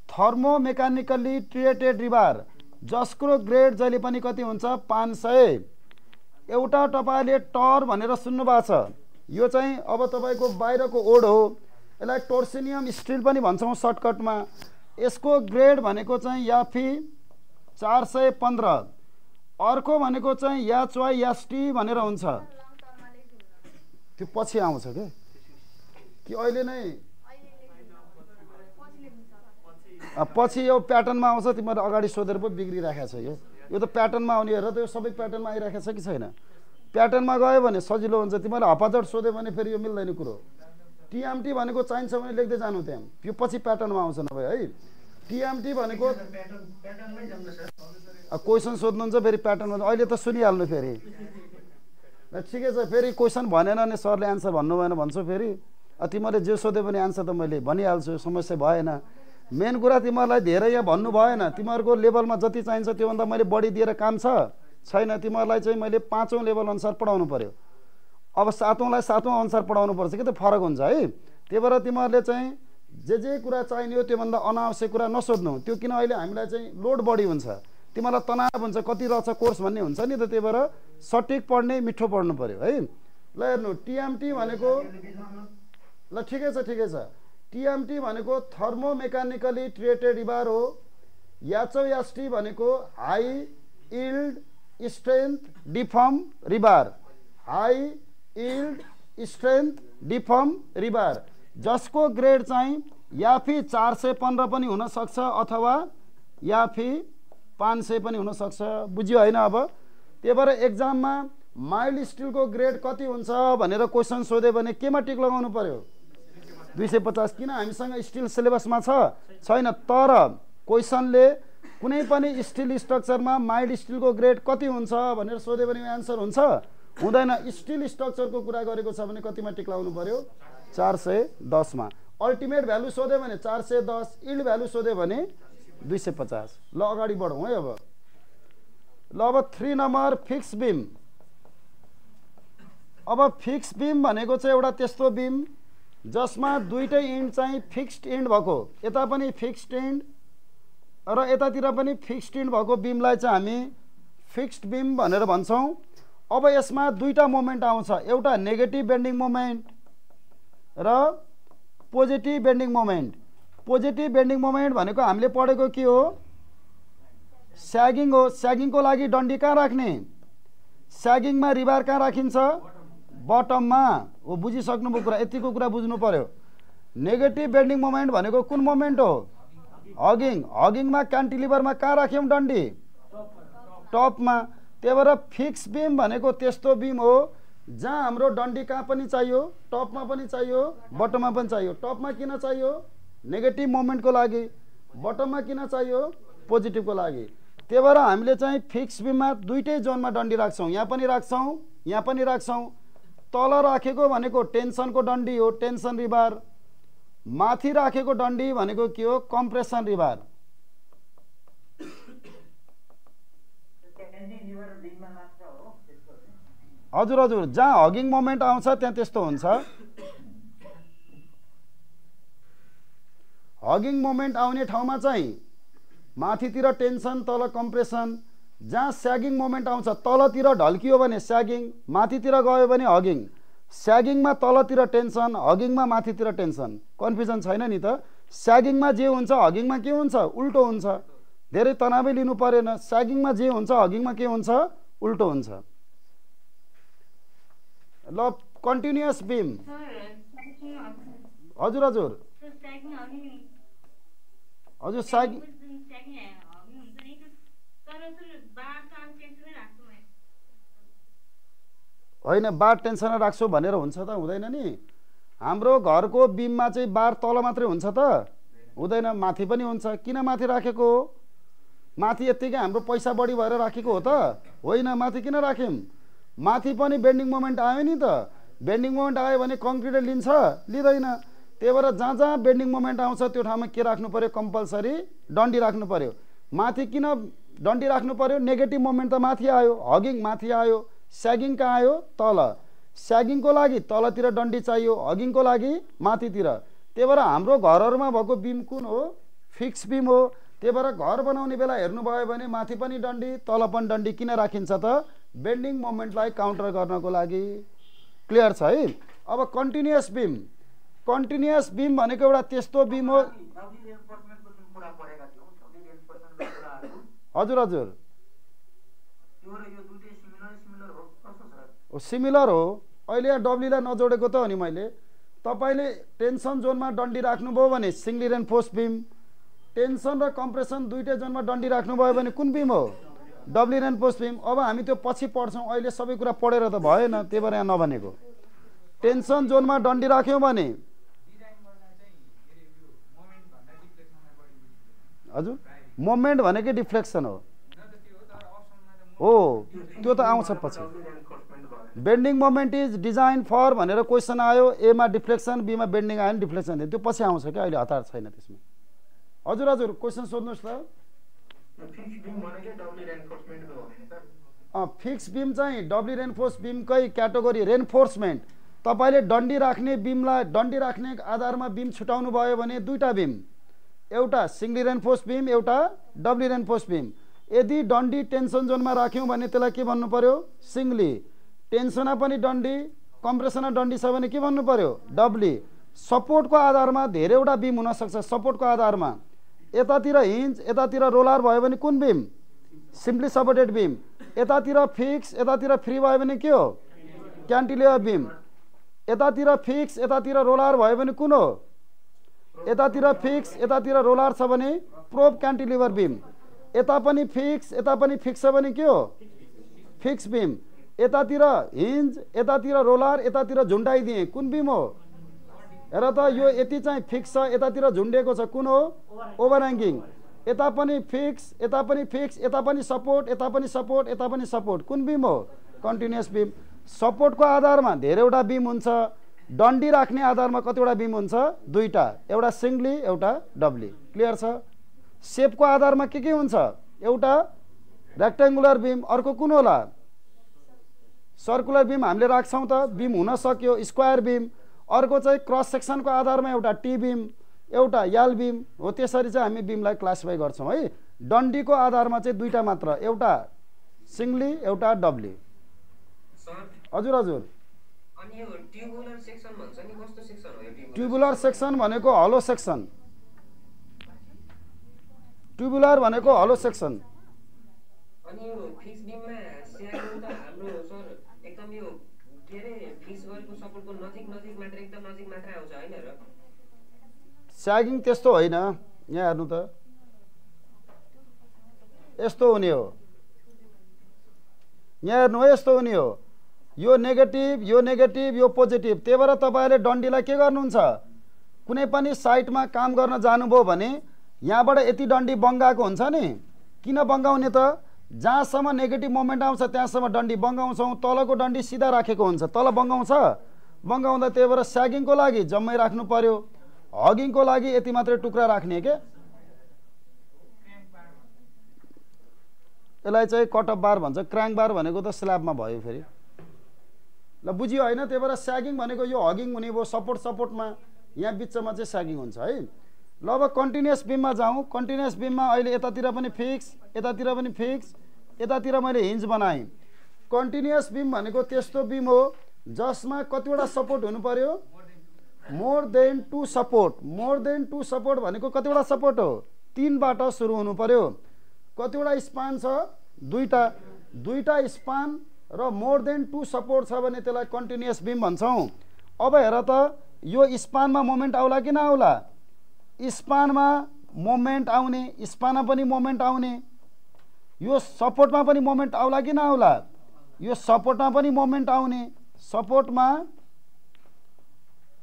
थर्मो मेकानिकली ट्रिएटेड रिबार जसको ग्रेड जहिले पनि कति हुन्छ 500 एउटा तपाईले टर भनेर सुन्नु भएको छ यो चाहिँ अब तपाईको बाहिरको ओड हो यसलाई टोर्सिनियम स्टील पनि भन्छौं सर्टकटमा यसको ग्रेड भनेको चाहिँ याफी 415 अर्को भनेको चाहिँ याचवाईएसटी भनेर हुन्छ त्यो पछि आउँछ के कि अहिले नै पछि यो प्याटर्नमा आउँछ तिमीहरु अगाडि सोधेर पो बिग्रिराखेको छ यो त प्याटर्नमा आउने हेर त यो सबै प्याटर्नमा आइराखेको छ कि छैन प्याटर्नमा गयो भने सजिलो हुन्छ तिमीहरुले हपाजट सोध्यो भने फेरि यो मिल्दैन कुरो टीएमटी भनेको चाहिन्छ भने लेख्दै जानु त्यहाँ यो पछि प्याटर्नमा आउँछ नभए है टीएमटी भनेको क्वेशन सोध्नुहुन्छ फेरि प्याटर्नमा अहिले त सुनिहाल्नु फेरि ठिकै छ फेरि क्वेशन भनेन नि सरले आन्सर भन्नु भएन भन्छु फेरि तिमीहरूले जे सोधे पनि आन्सर त मैले भनिहाल्छु, समस्या भएन। मेन कुरा तिमीहरूलाई धेरै यहाँ भन्नु भएन, तिमीहरूको लेभलमा जति चाहिन्छ त्योभन्दा मैले बढी दिएर काम छैन। तिमीहरूलाई चाहिँ मैले 5औं लेभल अनुसार पढाउनु पर्यो, अब 7औंलाई 7औं अनुसार पढाउनु पर्छ कि त फरक हुन्छ है। त्यही भएर तिमीहरूले चाहिँ जे कुरा चाहिने हो त्योभन्दा अनावश्यक कुरा नसोध्नु, त्यो किन अहिले हामीलाई चाहिँ लोड बढी हुन्छ, तिमीलाई तनाव हुन्छ, कति रहेछ कोर्स भन्ने हुन्छ नि त। त्यही भएर सठिक पढ्ने, मिठो पढ्नु पर्यो है। ल हेर्नु, टिएमटी भनेको ल ठिकै छ। टिएमटी भनेको थर्मोमेकानिकली ट्रिएटेड रिबार हो। एचओएसटी भनेको हाई इल्ड स्ट्रेन्थ डिफर्म रिबार, हाई इल्ड स्ट्रेन्थ डिफर्म रिबार, जसको ग्रेड चाहिँ याफी 415 पनि हुनसक्छ अथवा याफी 500 पनि हुनसक्छ। बुझ्यो होइन? अब त्यही भएर एक्जाममा माइल्ड स्टिलको ग्रेड कति हुन्छ भनेर क्वेसन सोध्यो भने केमा टिक लगाउनु पर्यो? 250। किन हामीसँग स्टिल सिलेबसमा छैन, तर क्वेसनले कुनै पनि स्टिल स्ट्रक्चरमा माइल्ड स्टिलको ग्रेड कति हुन्छ भनेर सोध्यो भने एन्सर हुन्छ? हुँदैन। स्टिल स्ट्रक्चरको कुरा गरेको छ भने कतिमा टिक लगाउनु पर्यो? 410 मा। अल्टिमेट भ्यालु सोध्यो भने 410, इल्ड भ्यालु सोध्यो भने 250। ल अगाडि बढौँ है। अब 3 नम्बर फिक्स बिम। अब फिक्स बिम भनेको चाहिँ एउटा त्यस्तो बिम जसमा दुईटै इन्ड चाहिँ फिक्स्ड इन्ड भएको, यता पनि फिक्स्ड इन्ड र यतातिर पनि फिक्स्ड इन्ड भएको बिमलाई चाहिँ हामी फिक्स्ड बिम भनेर भन्छौँ। अब यसमा दुईटा मोमेन्ट आउँछ, एउटा नेगेटिभ बेन्डिङ मोमेन्ट र positive bending moment. Positive bending moment भनेको हामीले पढेको के हो? स्यागिङ हो। स्यागिङको लागि डन्डी कहाँ राख्ने? स्यागिङमा रिबार कहाँ राखिन्छ? बटममा हो। बुझिसक्नुभयो कुरा? यतिको कुरा बुझ्नु पर्यो। नेगेटिभ बेन्डिङ मोमेन्ट भनेको कुन मोमेन्ट हो? हगिङ। हगिङमा क्यान्टिलिभरमा कहाँ राख्यौँ डन्डी? टपमा। त्यही भएर फिक्स बिम भनेको त्यस्तो बिम हो जहाँ हाम्रो डन्डी कहाँ पनि चाहियो? टपमा पनि चाहियो, बटममा पनि चाहियो। टपमा किन चाहियो? नेगेटिभ मोमेन्टको लागि। बटममा किन चाहियो? पोजिटिभको लागि। त्यही भएर हामीले चाहिँ फिक्स बिममा दुईटै जोनमा डन्डी राख्छौँ, यहाँ पनि राख्छौँ, यहाँ पनि राख्छौँ। तल राखेको भनेको टेन्सनको डन्डी हो, टेन्सन रिबार। माथि राखेको डन्डी भनेको के हो? कम्प्रेसन रिबार। हजुर, जहाँ हगिङ मोमेन्ट आउँछ त्यहाँ त्यस्तो हुन्छ। हगिङ मोमेन्ट आउने ठाउँमा चाहिँ माथितिर टेन्सन, तल कम्प्रेसन। जहाँ स्यागिङ मोमेन्ट आउँछ, तलतिर ढल्कियो भने स्यागिङ, माथितिर गयो भने हगिङ। स्यागिङमा तलतिर टेन्सन, हगिङमा माथितिर टेन्सन। कन्फ्युजन छैन नि त? स्यागिङमा जे हुन्छ हगिङमा के हुन्छ? उल्टो हुन्छ। धेरै तनावै लिनु परेन। स्यागिङमा जे हुन्छ हगिङमा के हुन्छ? उल्टो हुन्छ। ल कन्टिन्युअस बिम। हजुर स्यागिङ होइन, बार टेन्सनमा राख्छु भनेर हुन्छ त? हुँदैन नि। हाम्रो घरको बिममा चाहिँ बार तल मात्रै हुन्छ त? हुँदैन, माथि पनि हुन्छ। किन माथि राखेको हो? माथि यत्तिकै हाम्रो पैसा बढी भएर राखेको हो त? होइन। माथि किन राख्यौँ? माथि पनि बेन्डिङ मोमेन्ट आयो नि त। बेन्डिङ मोमेन्ट आयो भने कङ्क्रिटले लिन्छ? लिँदैन। त्यही भएर जहाँ जहाँ बेन्डिङ मोमेन्ट आउँछ त्यो ठाउँमा के राख्नु पर्यो? कम्पलसरी डन्डी राख्नु पर्यो। माथि किन डन्डी राख्नु पर्यो? नेगेटिभ मोमेन्ट त माथि आयो, हगिङ माथि आयो, स्यागिङ कहाँ आयो? तल। स्यागिङको लागि तलतिर डन्डी चाहियो, हगिङको लागि माथितिर। त्यही भएर हाम्रो घरहरूमा भएको बिम कुन हो? फिक्स बिम हो। त्यही भएर घर बनाउने बेला हेर्नुभयो भने माथि पनि डन्डी, तल पनि डन्डी किन राखिन्छ त? बेन्डिङ मोमेन्टलाई काउन्टर गर्नको लागि। क्लियर छ है? अब कन्टिन्युअस बिम। कन्टिन्युअस बिम भनेको एउटा त्यस्तो बिम हो। हजुर सिमिलर हो। अहिले यहाँ डब्लीलाई नजोडेको त हो नि मैले। तपाईँले टेन्सन जोनमा डन्डी राख्नुभयो भने सिङ्गली रेन्फोर्स बिम, टेन्सन र कम्प्रेसन दुईटै जोनमा डन्डी राख्नुभयो भने कुन बिम हो? डब्ली रेन्फोर्स बिम। अब हामी त्यो पछि पढ्छौँ, अहिले सबै कुरा पढेर त भएन, त्यही भएर यहाँ नभनेको। टेन्सन जोनमा डन्डी राख्यौँ भने हजुर मोमेन्ट भनेकै डिफ्लेक्सन हो। त्यो त आउँछ पछि। Bending moment is design for भनेर क्वेसन आयो, एमा डिफ्लेक्सन, बीमा बेन्डिङ आयो नि डिफ्लेक्सन दियो, त्यो पछि आउँछ क्या, अहिले हतार छैन त्यसमा। हजुर हजुर क्वेसन सोध्नुहोस् त। फिक्स बीम चाहिँ डब्ली रेनफोर्स बीमकै क्याटेगोरी रेनफोर्समेन्ट। तपाईँले डन्डी राख्ने बीमलाई डन्डी राख्ने आधारमा बीम छुटाउनु भयो भने दुईटा बीम, एउटा सिङ्गली रेनफोर्स बीम, एउटा डब्ली रेनफोर्स बीम। यदि डन्डी टेन्सन जोनमा राख्यौँ भने त्यसलाई के भन्नु पर्यो? सिङ्गली। टेन्सनमा पनि डन्डी, कम्प्रेसनमा डन्डी छ भने के भन्नु पर्यो? डब्ली। सपोर्टको आधारमा धेरैवटा बीम हुनसक्छ। सपोर्टको आधारमा यतातिर हिन्ज, यतातिर रोलर भयो भने कुन बीम? Simply supported beam. यतातिर फिक्स, यतातिर फ्री भयो भने के हो? Cantilever beam. यतातिर फिक्स, यतातिर रोलर भयो भने कुन हो? यतातिर फिक्स, यतातिर रोलर छ भने प्रोब क्यान्टिलिभर बीम। यता पनि फिक्स, यता पनि फिक्स छ भने के हो? Fix beam. यतातिर हिन्ज, यतातिर रोलर, यतातिर झुन्डाइदिए कुन बीम हो? हेर त यो यति चाहिँ फिक्स छ, यतातिर झुन्डेको छ, कुन हो? ओभरह्याङ्गिङ। यता पनि फिक्स, यता पनि फिक्स, यता पनि सपोर्ट, यता पनि सपोर्ट, यता पनि सपोर्ट, कुन बीम हो? Continuous beam. सपोर्टको आधारमा धेरैवटा बीम हुन्छ, डन्डी राख्ने आधारमा कतिवटा बीम हुन्छ? दुईटा, एउटा सिङ्गली, एउटा डब्ली। क्लियर छ? सेपको आधारमा के हुन्छ? एउटा रेक्टेङ्गुलर बीम, अर्को कुन होला? सर्कुलर बीम हामीले राख्छौँ त, बीम हुन सक्यो स्क्वायर बीम। अर्को चाहिँ क्रस सेक्सनको आधारमा एउटा टी बीम, एउटा यल बीम हो। त्यसरी चाहिँ हामी बीमलाई क्लासिफाई गर्छौँ है। डन्डीको आधारमा चाहिँ दुईटा मात्र, एउटा सिङ्गली, एउटा डब्ली। हजुर हजुर। अनि यो ट्युबुलर सेक्सन भन्छ नि, कस्तो सेक्सन हो यो? ट्युबुलर सेक्सन भनेको हलो सेक्सन। ट्युबुलर भनेको हलो सेक्सन। अनि यो फिक्स बीममा स्यागिङ त हाम्रो सर एकदम यो के रे फिक्स गरेको सपोर्टको नजिक नजिक मात्र, एकदम नजिक मात्र आउँछ हैन र? स्यागिङ त्यस्तो होइन। यहाँ हेर्नु त, यस्तो हुने हो। यहाँ हेर्नु है, यस्तो हुने हो। यो नेगेटिभ, यो नेगेटिभ, यो पोजिटिभ। त्यही भएर तपाईँले डन्डीलाई के गर्नुहुन्छ? कुनै पनि साइटमा काम गर्न जानुभयो भने यहाँबाट यति डन्डी बङ्गाएको हुन्छ नि। किन बङ्गाउने त? जहाँसम्म नेगेटिभ मोमेन्ट आउँछ त्यहाँसम्म डन्डी बङ्गाउँछौँ। तलको डन्डी सिधा राखेको हुन्छ, तल बङ्गाउँछ, बङ्गाउँदा। त्यही भएर स्यागिङको लागि जम्मै राख्नु पर्यो, हगिङको लागि यति मात्रै टुक्रा राख्ने के। यसलाई चाहिँ कटअप बार भन्छ। क्र्याङ्क बार भनेको त स्ल्याबमा भयो फेरि। ल बुझियो होइन? त्यही भएर स्यागिङ भनेको यो हगिङ हुने भयो, सपोर्ट सपोर्टमा यहाँ बिचमा चाहिँ स्यागिङ हुन्छ है। ल अब कन्टिन्युअस बीममा जाउँ। कन्टिन्युअस बीममा अहिले यतातिर पनि फिक्स, यतातिर पनि फिक्स, यतातिर मैले हिन्ज बनाएँ। कन्टिन्युअस बीम भनेको त्यस्तो बीम हो जसमा कतिवटा सपोर्ट हुनु पर्यो? More than two support. More than two support भनेको कतिवटा सपोर्ट हो? 3 बाट सुरु हुनु पर्यो। कतिवटा स्पान छ? दुईटा। दुईटा स्पान र मोर देन टू सपोर्ट छ भने त्यसलाई कन्टिन्युअस बीम भन्छौँ। अब हेर त, यो स्पानमा मोमेन्ट आउला कि नआउला? स्पानमा मोमेन्ट आउने, स्पानमा पनि मोमेन्ट आउने। यो सपोर्टमा पनि मोमेन्ट आउला कि नआउला? यो सपोर्टमा पनि मोमेन्ट आउने, सपोर्टमा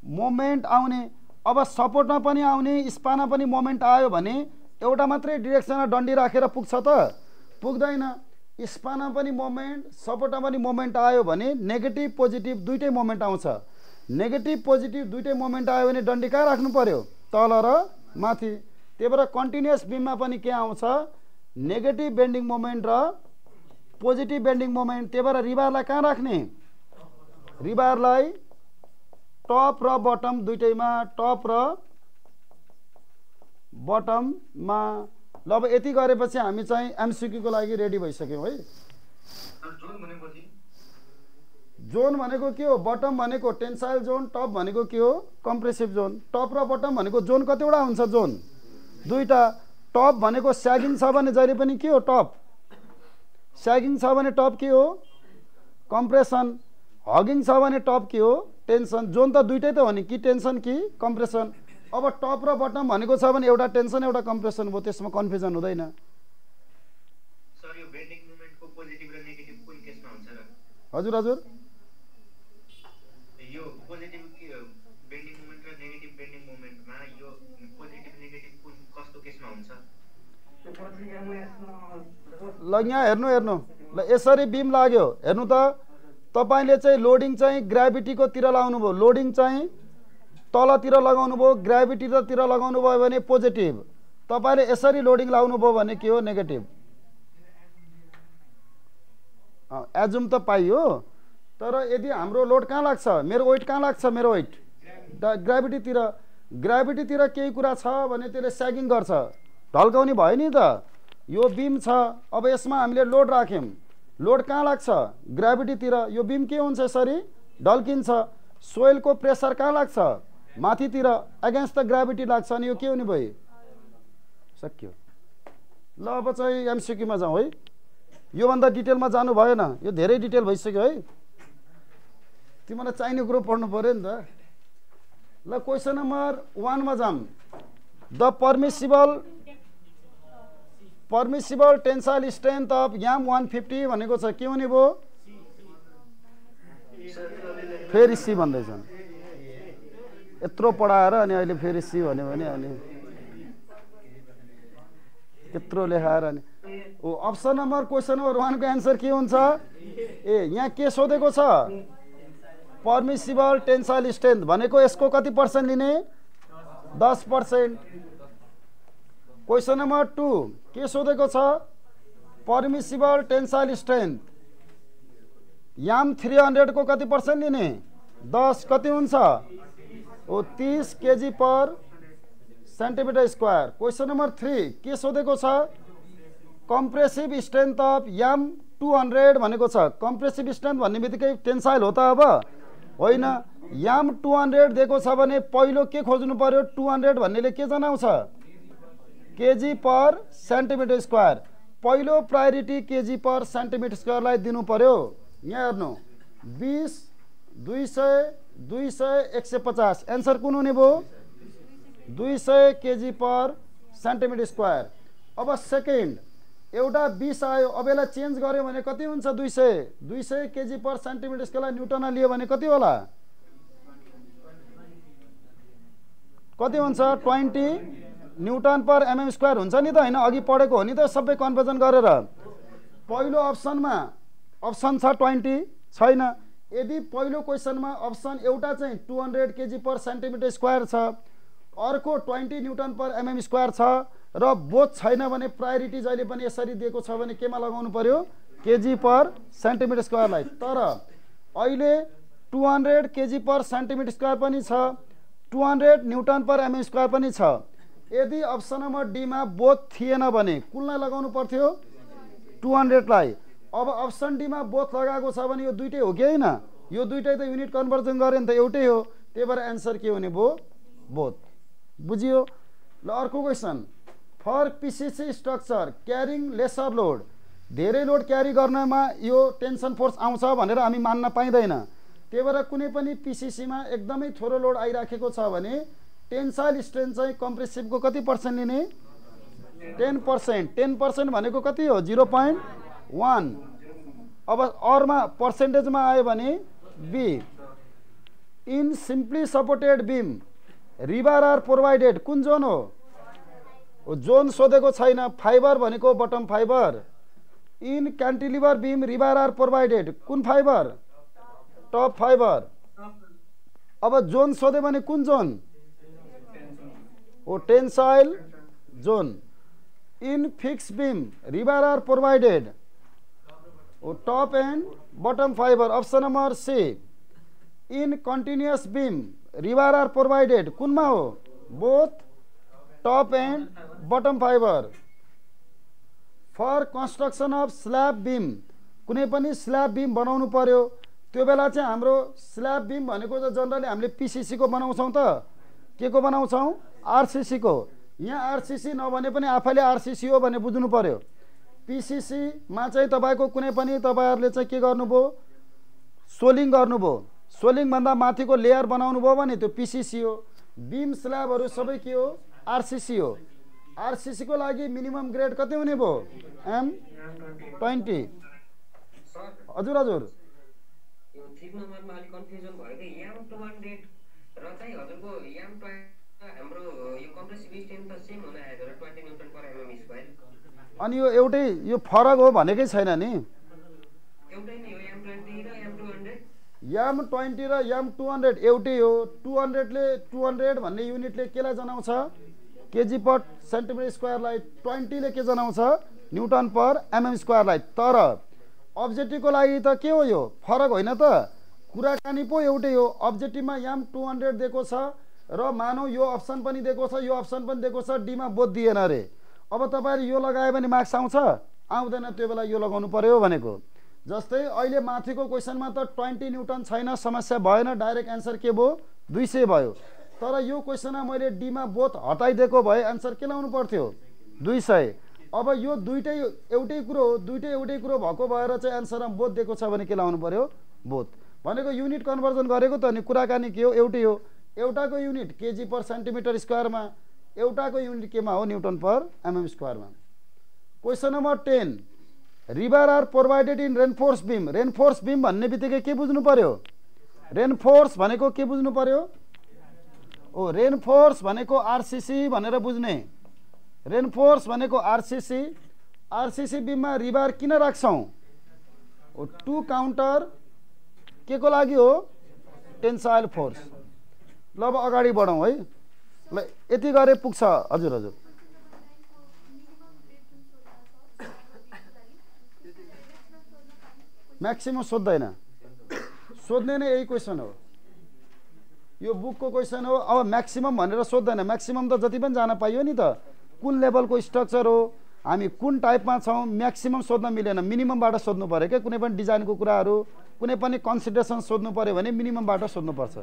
मोमेन्ट आउने। अब सपोर्टमा पनि आउने, स्पानमा पनि मोमेन्ट आयो भने एउटा मात्रै डिरेक्सनमा डन्डी राखेर पुग्छ त? पुग्दैन। स्पानमा पनि मोमेन्ट, सपोर्टमा पनि मोमेन्ट आयो भने नेगेटिभ पोजिटिभ दुईटै मोमेन्ट आउँछ। नेगेटिभ पोजिटिभ दुईटै मोमेन्ट आयो भने डन्डी कहाँ राख्नु पर्यो? तल र माथि। त्यही भएर कन्टिन्युअस बीममा पनि के आउँछ? नेगेटिभ बेन्डिङ मोमेन्ट र पोजिटिभ बेन्डिङ मोमेन्ट। त्यही भएर रिबारलाई कहाँ राख्ने? रिबारलाई टप र बटम दुईटैमा, टप र बटममा। ल अब यति गरेपछि हामी चाहिँ एमसिक्यूको लागि रेडी भइसक्यौँ है। जोन भनेको के हो? बटम भनेको टेन्साइल जोन, टप भनेको के हो? Compressive John. टप र बटम भनेको जोन कतिवटा हुन्छ? जोन दुईटा। टप भनेको स्यागिङ छ भने जहिले पनि के हो? टप। स्यागिङ छ भने टप के हो? कम्प्रेसन। हगिङ छ भने टप के हो? टेन्सन। जोन त दुईटै त हो नि, कि टेन्सन कि कम्प्रेसन। अब टप र बटम भनेको छ भने एउटा टेन्सन एउटा कम्प्रेसन भयो, त्यसमा कन्फ्युजन हुँदैन। सर यो बेन्डिङ मोमेन्टको पोजिटिभ र नेगेटिभ कुन केसमा हुन्छ र? हजुर हजुर। यो पोजिटिभ बेन्डिङ मोमेन्ट र नेगेटिभ बेन्डिङ मोमेन्टमा यो पोजिटिभ नेगेटिभ कुन कस्तो केसमा हुन्छ? ल यहाँ हेर्नु। ल यसरी बीम लाग्यो, हेर्नु त। तपाईले चाहिँ लोडिङ चाहिँ ग्राभिटीको तिर लगाउनु भयो, लोडिङ चाहिँ तलतिर लगाउनु भयो, ग्राभिटीतिर लगाउनु भयो भने पोजिटिभ, तपाईले यसरी लोडिङ लगाउनु भयो भने के हो नेगेटिभ। एजुम त पाइयो, तर यदि हाम्रो लोड कहाँ लाग्छ, मेरो वेट कहाँ लाग्छ, मेरो वेट ग्राभिटीतिर, ग्राभिटीतिर केही कुरा छ भने त्यसले स्यागिङ गर्छ, ढल्काउने भयो नि त। यो बीम छ, अब यसमा हामीले लोड राख्यौँ, लोड कहाँ लाग्छ, ग्राभिटीतिर, यो बीम के हुन्छ यसरी ढल्किन्छ। सोइलको प्रेसर कहाँ लाग्छ, माथितिर, अगेन्स्ट द ग्राभिटी लाग्छ, अनि यो के हुने भयो, सक्यो। ल अब चाहिँ एमसिक्यूमा जाउँ है, योभन्दा डिटेलमा जानु भएन, यो धेरै डिटेल भइसक्यो है, तिमीलाई चाहिने कुरो पढ्नु पर्यो नि त। ल क्वेसन नम्बर 1 मा जाम। The permissible tensile strength of याम 150 भनेको छ, के हुने भयो, फेरि सी भन्दैछन्। यत्रो पढाएर अनि अहिले फेरि सी भन्यो भने अनि यत्रो लेखाएर अनि अप्सन नम्बर क्वेसन नम्बर 1 को एन्सर के हुन्छ, ए यहाँ के सोधेको छ, पर्मिसिबल टेन्साइल स्ट्रेन्थ भनेको यसको कति पर्सेन्ट लिने, 10%। क्वेसन नम्बर 2 के सोधेको छ, पर्मिसिबल टेन्साइल स्ट्रेन्थ याम 300 को कति पर्सेन्ट लिने, 10, कति हुन्छ, 30 kg पर सेन्टिमिटर स्क्वायर। क्वेसन नम्बर 3 के सोधेको छ, कम्प्रेसिभ स्ट्रेन्थ अफ याम 200 भनेको छ। कम्प्रेसिभ स्ट्रेन्थ भन्ने बित्तिकै टेन्साइल हो त, अब होइन। याम 200 दिएको छ भने पहिलो के खोज्नु पर्यो, 200 भन्नेले के जनाउँछ, केजी पर सेन्टिमिटर स्क्वायर। पहिलो प्रायोरिटी केजी पर सेन्टिमिटर स्क्वायरलाई दिनु पर्यो। यहाँ हेर्नु 20, 200, 200, 150, एन्सर कुन हुने भयो, 200 केजी पर सेन्टिमिटर स्क्वायर। अब सेकेन्ड एउटा 20 आयो, अब यसलाई चेन्ज गर्यो भने कति हुन्छ, 200 केजी पर सेन्टिमिटर स्क्वायरलाई न्युटनमा लियो भने कति होला, कति हुन्छ, 20 न्युटन पर एमएम स्क्वायर हुन्छ नि त, होइन। अघि पढेको हो नि त सबै कन्भर्जन गरेर। पहिलो अप्सनमा अप्सन छ 20 छैन। यदि पहिलो क्वेसनमा अप्सन एउटा चाहिँ 200 केजी पर सेन्टिमिटर स्क्वायर छ, अर्को 20 न्युटन पर एमएम स्क्वायर छ र बोथ छैन भने प्रायोरिटी जहिले पनि यसरी दिएको छ भने केमा लगाउनु पर्यो, केजी पर सेन्टिमिटर स्क्वायरलाई। तर अहिले 200 केजी पर सेन्टिमिटर स्क्वायर पनि छ, 200 न्युटन पर एमएम स्क्वायर पनि छ। यदि अप्सन नम्बर डी मा बोथ थिएन भने कुनलाई लगाउनु पर्थ्यो, 200 लाई। अब अप्सन डी मा बोथ लगाएको छ भने यो दुईटै हो कि होइन, यो दुईटै त युनिट कन्भर्जन गरे नि त एउटै हो, त्यही भएर एन्सर के हुने भयो, बोथ। बुझियो। ल अर्को question, for PCC structure carrying lesser load, धेरै लोड क्यारी गर्नमा यो टेन्सन फोर्स आउँछ भनेर हामी मान्न पाइँदैन। त्यही भएर कुनै पनि पिसिसीमा एकदमै थोरो लोड आइराखेको छ भने टेन्साइल स्ट्रेन्थ चाहिँ कम्प्रेसिभको कति पर्सेन्ट लिने, 10%। 10% भनेको कति हो, 0.1। अब अरमा पर्सेन्टेजमा आयो भने B. In simply supported beam rebar are provided, कुन जोन हो, जोन सोधेको छैन, फाइबर भनेको bottom fibre. In cantilever beam rebar are provided, कुन फाइबर, टप फाइबर। अब जोन सोधे भने कुन zone, tensile zone. In fixed beam rebar are provided, top and bottom fibre, option number C. In continuous beam rebar are provided, कुनमा हो, both top and bottom fibre. For construction of slab beam, कुनै पनि slab beam बनाउनु पर्यो, त्यो बेला चाहिँ हाम्रो स्ल्याब बीम भनेको त जनरली हामीले पिसिसी को बनाउँछौँ त, के को बनाउँछौँ, आरसिसी को। यहाँ आरसिसी नभने पनि आफैले आरसिसी हो भने बुझ्नु पर्यो। पिसिसी मा चाहिँ तपाईको कुनै पनि तपाईहरुले चाहिँ के गर्नुभयो, सोलिङ गर्नुभयो, सोलिङ भन्दा माथिको लेयर बनाउनु भयो भने त्यो पिसिसी हो। बीम स्ल्याबहरु सबै के हो, आरसिसी हो। आरसिसी को लागि मिनिमम ग्रेड कति हुने भयो, M20। हजुर हजुर यो 3 नम्बरमा अलि कन्फ्युजन भयो के, M200 र चाहिँ हजुरको M20 हाम्रो यो कम्प्रेसिभ स्ट्रेन्थ त सेम हुन आयो र 20 न्युटन पर एमएम स्क्वायर। अनि यो एउटै, यो फरक हो भनेकै छैन नि, एउटै नै हो M20 र M200 M20 र M200 एउटै हो। 200 भन्ने युनिटले केलाई जनाउँछ? KG per centimetre स्क्वायरलाई। 20 ले के जनाउँछ? न्युटन पर एमएम स्क्वायरलाई। तर अब्जेक्टिभको लागि त के हो यो? फरक होइन त? कुराकानी पो एउटै हो। अब्जेक्टिभमा M200 दिएको छ र मानौ यो अप्सन पनि दिएको छ, यो अप्सन पनि दिएको छ, डीमा बोध दिएन रे। अब तपाईहरु यो लगायो भने मार्क्स आउँछ? आउँदैन। त्यो बेला यो लगाउनु पर्यो भनेको। जस्तै अहिले माथिको क्वेशनमा त 20 न्युटन छैन, समस्या भएन, डाइरेक्ट एन्सर के भयो? 200 भयो। तर यो क्वेशनमा मैले डीमा बोथ हटाइदिएको भए एन्सर के लाउनु पर्थ्यो? 200। अब यो दुईटै एउटै कुरो हो, दुईटै एउटै कुरो भएको भएर चाहिँ एन्सरमा बोथ दिएको छ भने के लाउनु पर्यो? बोथ। भनेको युनिट कन्भर्जन गरेको त नि, कुराकानी के हो? एउटै हो। एउटाको युनिट केजी पर सेन्टिमिटर स्क्वायरमा, एउटाको युनिट केमा हो? न्युटन पर एमएम स्क्वायरमा। क्वेशन नम्बर 10, रिभर are provided in reinforce beam. Reinforce beam भन्ने बित्तिकै के बुझ्नु पर्यो? रेनफोर्स भनेको के बुझ्नु पर्यो? ओ रेनफोर्स भनेको आरसीसी भनेर बुझ्ने। रेनफोर्स भनेको आरसीसी। आरसीसी बीममा रिबार किन राख्छौं? ओ टु काउन्टर के को लागि हो? Tensile force. ल अब अगाडि बढौं है। ल यति गरे पुग्छ। हजुर हजुर। म्याक्सिमम सोध्दैन, सोध्ने नै यही क्वेशन हो। यो बुकको क्वेशन हो। अब म्याक्सिमम भनेर सोध्दैन। म्याक्सिमम त जति पनि जान पाइयो नि त। कुन लेभलको स्ट्रक्चर हो, हामी कुन टाइपमा छौं, म्याक्सिमम सोध्न मिलेन। मिनिममबाट सोध्नु पर्यो के? कुनै पनि डिजाइनको कुराहरू, कुनै पनि कन्सिडरेसन सोध्नु पर्यो भने मिनिममबाट सोध्नु पर्छ।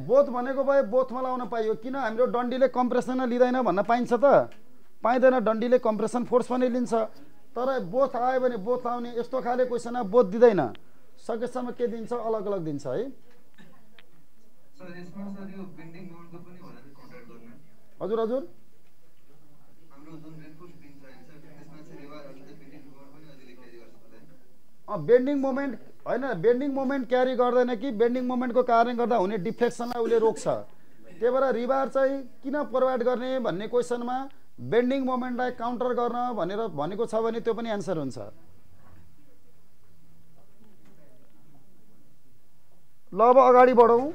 बोथ भनेको भए बोथमा लाउन पाइयो। किन हाम्रो डन्डीले कम्प्रेसन लिँदैन भन्न पाइन्छ त? पाइँदैन। डन्डीले कम्प्रेसन फोर्स पनि लिन्छ। तर बोथ आयो भने बोथ लाउने। यस्तो खाले क्वेशनमा बोथ दिँदैन। सकेसम्म के दिन्छ? अलग अलग दिन्छ है। हजुर हजुर। बेन्डिङ मोमेन्ट होइन, बेन्डिङ मोमेन्ट क्यारी गर्दैन कि बेन्डिङ मोमेन्टको कारणले गर्दा हुने डिफ्लेक्सनलाई उसले रोक्छ। त्यही भएर रिबार चाहिँ किन प्रोभाइड गर्ने भन्ने क्वेशनमा बेन्डिङ मोमेन्टलाई काउन्टर गर्न भनेर भनेको छ भने त्यो पनि एन्सर हुन्छ। ल अब अगाडि बढौं।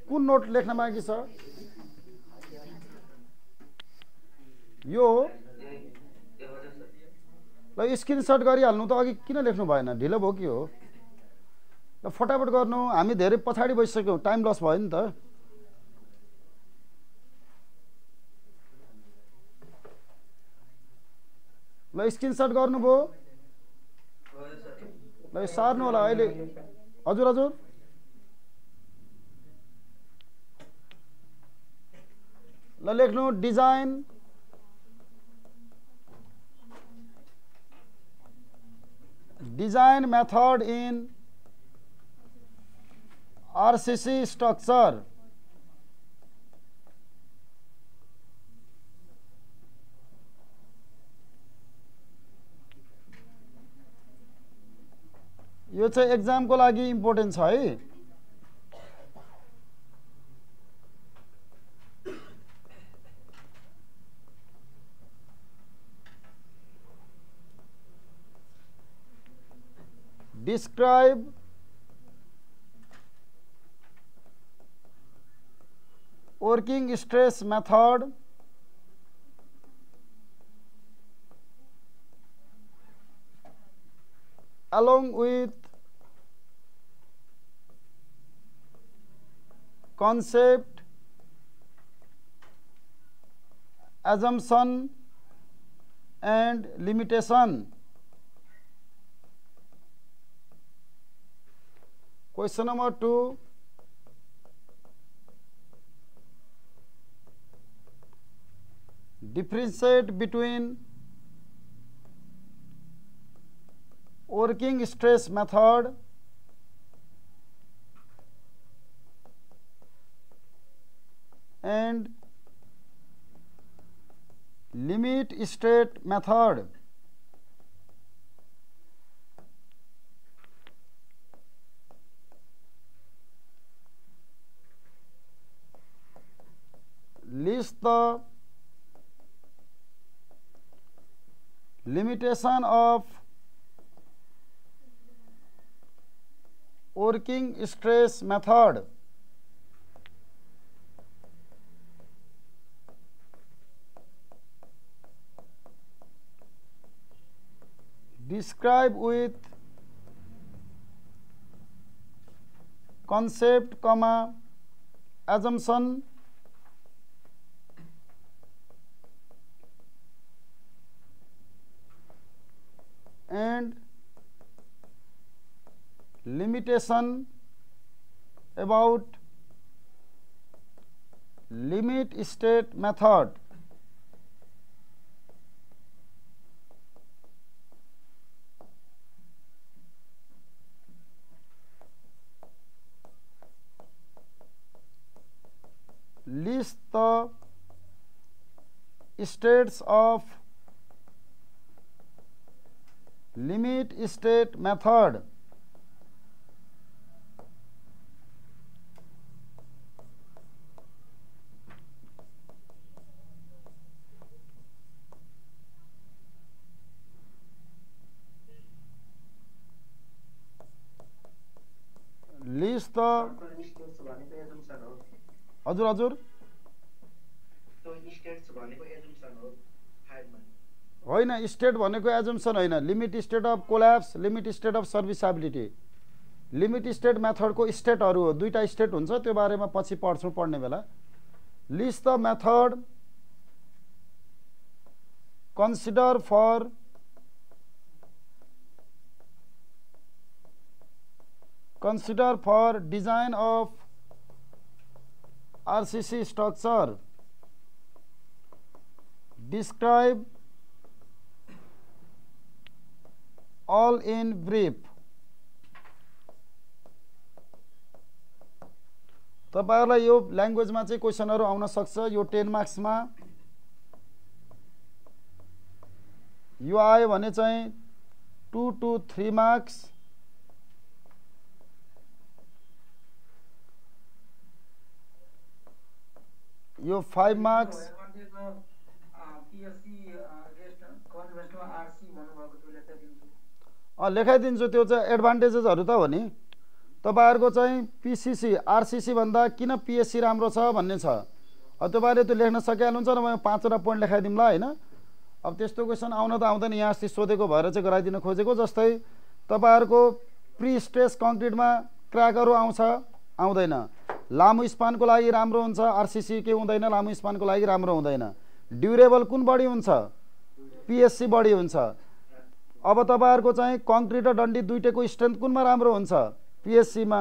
कुन नोट लेख्न बाँकी छ? यो ल स्क्रिनशट गरिहाल्नु त। अघि किन लेख्नु भएन? ढिलो भयो कि हो? ल फटाफट गर्नु। हामी धेरै पछाडि बसिसक्यौँ, टाइम लस भयो नि त। ल स्क्रिनशट गर्नुभयो? ल सार्नु होला अहिले। हजुर हजुर। ल लेख्नु design method in RCC structure. यो चाहिँ एक्जामको लागि इम्पोर्टेन्ट छ है। Describe working stress method along with concept, assumption and limitation. Question number 2, differentiate between working stress method and limit state method. list the limitation of working stress method. Describe with concept, comma, assumption, and limitation about limit state method. List the states of limit state method. List the हजुर हजुर होइन, state भनेको assumption होइन, limit state of collapse, limit state of serviceability. Limit state मेथडको स्टेटहरू हो, दुईटा state हुन्छ, त्यो बारेमा पछि पढ्छौँ पढ्ने बेला। List the method consider for design of RCC structure. Describe all in brief. तपाईहरुलाई यो ल्याङ्ग्वेजमा चाहिँ क्वेशनहरु आउन सक्छ। यो 10 मार्क्समा यो आयो भने चाहिँ 2 to 3 मार्क्स, यो 5 मार्क्स। लेखाइदिन्छु, त्यो चाहिँ एडभान्टेजेसहरु त हो नि। तपाईहरुको चाहिँ पीसीसी आरसीसी भन्दा किन पीएससी राम्रो छ भन्ने छ। अब तपाईहरुले त्यो लेख्न सकिहाल्नुहुन्छ न, म 5 वटा पोइन्ट लेखाइदिउँला हैन। अब त्यस्तो क्वेशन आउन त आउँदैन, यहाँ अस्ति सोधेको भएर चाहिँ गराइदिन खोजेको। जस्तै तपाईहरुको प्री स्ट्रेस कङ्क्रिटमा क्र्याकहरु आउँछ आउँदैन, लामो स्पानको लागि राम्रो हुन्छ आरसीसी के हुँदैन, लामो स्पानको लागि राम्रो हुँदैन। ड्युरेबल कुन बढी हुन्छ, पीएससी बढी हुन्छ। अब तपाईहरुको चाहिँ कङ्क्रिट र डन्डी दुईटैको स्ट्रेन्थ कुनमा राम्रो हुन्छ, पीएससी मा।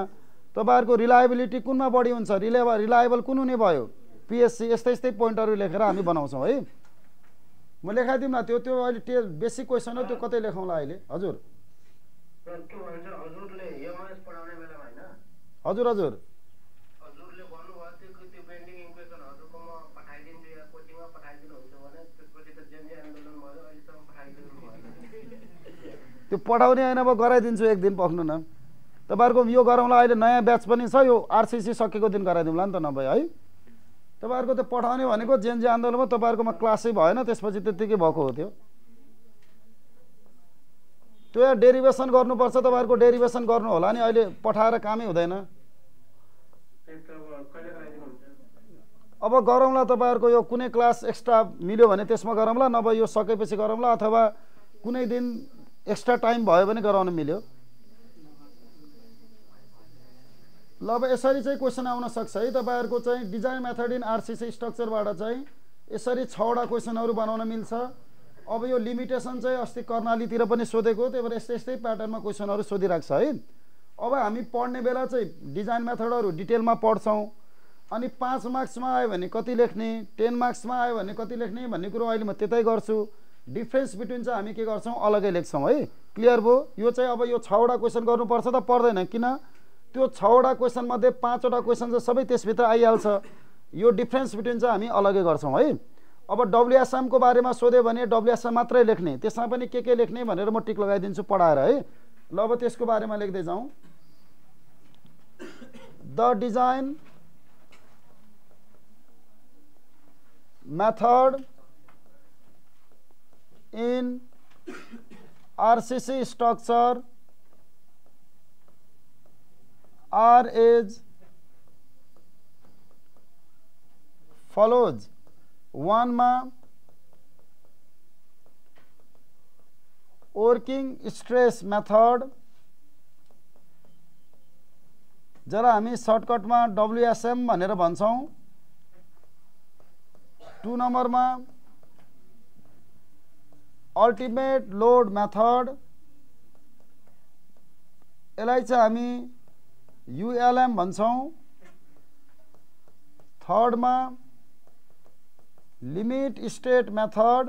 तपाईहरुको रिलायबिलिटी कुनमा बढी हुन्छ, रिलायबल कुन हुने भयो, पीएससी। यस्तै यस्तै पोइन्टहरु लेखेर हामी बनाउँछौं है। म लेखाइदिउँ न, त्यो अहिले बेसिक क्वेशन हो, त्यो कतै लेखौँला अहिले। हजुर हजुर हजुर त्यो पठाउने हैन, अब गराइदिन्छु एक दिन, पक्नु न। तपाईहरुको यो गरौँला, अहिले नयाँ ब्याच पनि छ, यो आरसीसी सकेको दिन गराइदिउँला नि त नभए है। तपाईहरुको त पठाउने भनेको जेएनजी आन्दोलनमा तपाईहरुकोमा क्लासै भएन, त्यसपछि त्यतिकै भएको हो। त्यो डेरिभेसन गर्नुपर्छ, तपाईहरुको डेरिभेसन गर्नु होला नि, अहिले पठाएर कामै हुँदैन। अब गरौँला, तपाईहरुको यो कुनै क्लास एक्स्ट्रा मिल्यो भने त्यसमा गरौँला, नभए यो सकेपछि गरौँला, अथवा कुनै दिन एक्स्ट्रा टाइम भयो भने गराउन मिल्यो। ल अब यसरी चाहिँ क्वेशन आउन सक्छ है। तपाईहरुको चाहिँ डिजाइन मेथड इन आरसीसी स्ट्रक्चरबाट चाहिँ यसरी 6 वटा क्वेशनहरु बनाउन मिल्छ। अब यो लिमिटेसन चाहिँ अस्ति कर्णालीतिर पनि सोधेको, त्यही भएर यस्तै यस्तै प्याटर्नमा क्वेशनहरु सोधिराख्छ है। अब हामी पढ्ने बेला चाहिँ डिजाइन मेथडहरु डिटेलमा पढ्छौं। अनि 5 मार्क्समा आयो भने कति लेख्ने, 10 मार्क्समा आयो भने कति लेख्ने भन्ने कुरो अहिले म त्यतै गर्छु। डिफरेन्स बिट्विन चाहिँ हामी के गर्छौं, अलगै लेख्छौं है। क्लियर भयो? यो चाहिँ अब यो 6 वटा क्वेशन गर्नुपर्छ त पर्दैन, किन त्यो 6 वटा क्वेशन मध्ये 5 वटा क्वेशन चाहिँ सबै त्यसभित्र आइहाल्छ। यो डिफरेन्स बिट्विन चाहिँ हामी अलगै गर्छौं है। अब डब्ल्युएसएम को बारेमा सोध्यो भने डब्ल्युएसएम मात्रै लेख्ने, त्यसमा पनि के लेख्ने भनेर म टिक लगाइदिन्छु पढाएर है। ल अब त्यसको बारेमा लेख्दै जाउँ। The design method in RCC structure are as follows. 1 मा वर्किङ स्ट्रेस मेथड, जसलाई हामी सर्टकटमा WSM भनेर भन्छौँ। 2 नम्बरमा अल्टिमेट लोड मेथड, यसलाई चाहिँ हामी ULM भन्छौँ। 3rd मा लिमिट स्टेट मेथड,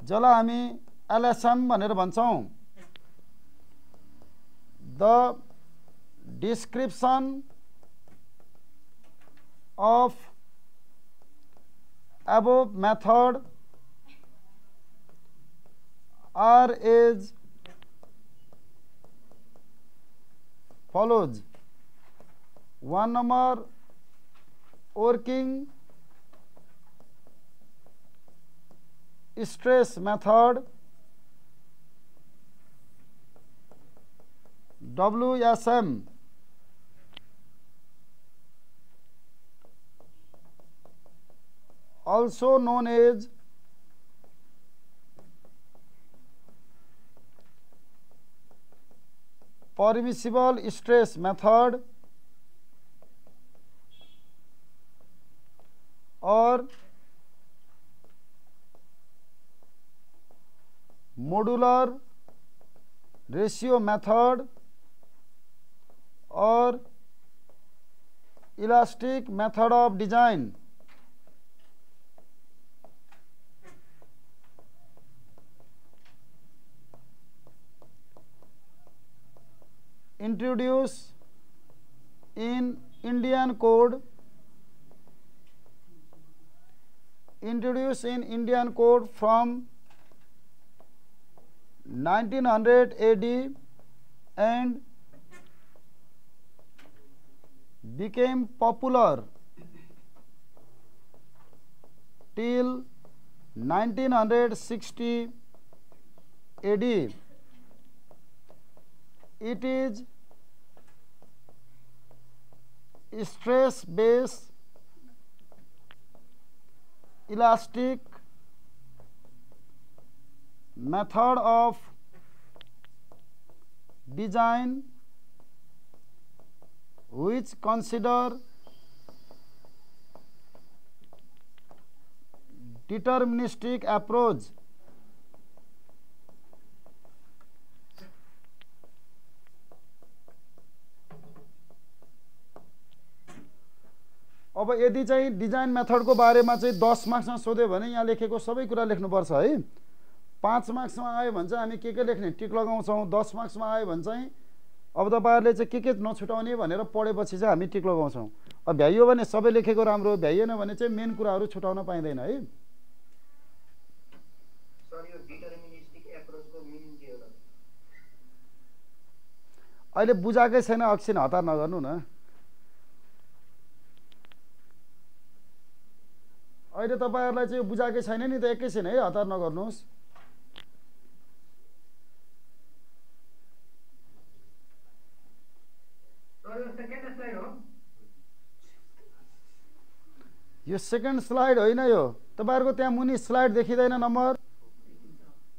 जसलाई हामी LSM भनेर भन्छौँ। The description of above method are as follows. 1 number working stress method, WSM, also known as permissible stress method or modular ratio method or elastic method of design. Introduced in Indian Code, from 1900 AD and became popular till 1960 AD. It is stress-based elastic method of design which consider deterministic approach. अब यदि चाहिँ design मेथडको बारेमा चाहिँ 10 मार्क्समा सोध्यो भने यहाँ लेखेको सबै कुरा लेख्नुपर्छ है। 5 मार्क्समा आयो भने चाहिँ हामी के लेख्ने टिक लगाउँछौँ। 10 मार्क्समा आयो भने चाहिँ अब तपाईहरुले चाहिँ के नछुटाउने भनेर पढेपछि चाहिँ हामी टिक लगाउँछौँ। अब भ्याइयो भने सबै लेखेको राम्रो, भ्याइएन भने चाहिँ मेन कुराहरू छुटाउन पाइँदैन है। सर यो डिटरमिनिस्टिक एप्रोचको मिनिङ के हो त? अहिले बुझाकै छैन, एकछिन हतार नगर्नु न। अहिले तपाईहरुलाई चाहिँ बुझाकै छैन नि त, एकैछिन है, हतार नगर्नुहोस्। यो सेकेन्ड स्लाइड होइन, यो तपाईहरुको त्यहाँ मुनि स्लाइड देखिदैन, नम्बर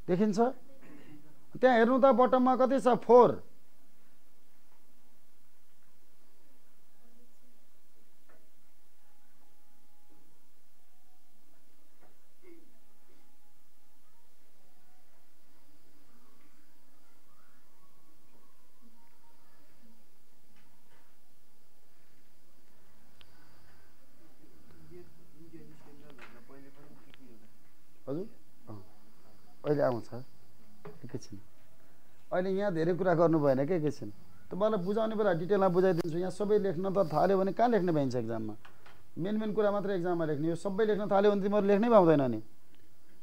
देखिन्छ त्यहाँ हेर्नु त, बटममा कति छ? 4। हजुर अहिले आउँछ एकैछिन। अहिले यहाँ धेरै कुरा गर्नु भएन के, एकैछिन तपाईलाई बुझाउने बेला डिटेलमा बुझाइदिन्छु। यहाँ सबै लेख्न त थाल्यो भने कहाँ लेख्ने पाइन्छ एक्जाममा? मेन कुरा मात्रै एक्जाममा लेख्ने, यो सबै लेख्न थाल्यो भने तिमीहरू लेख्नै पाउँदैन नि।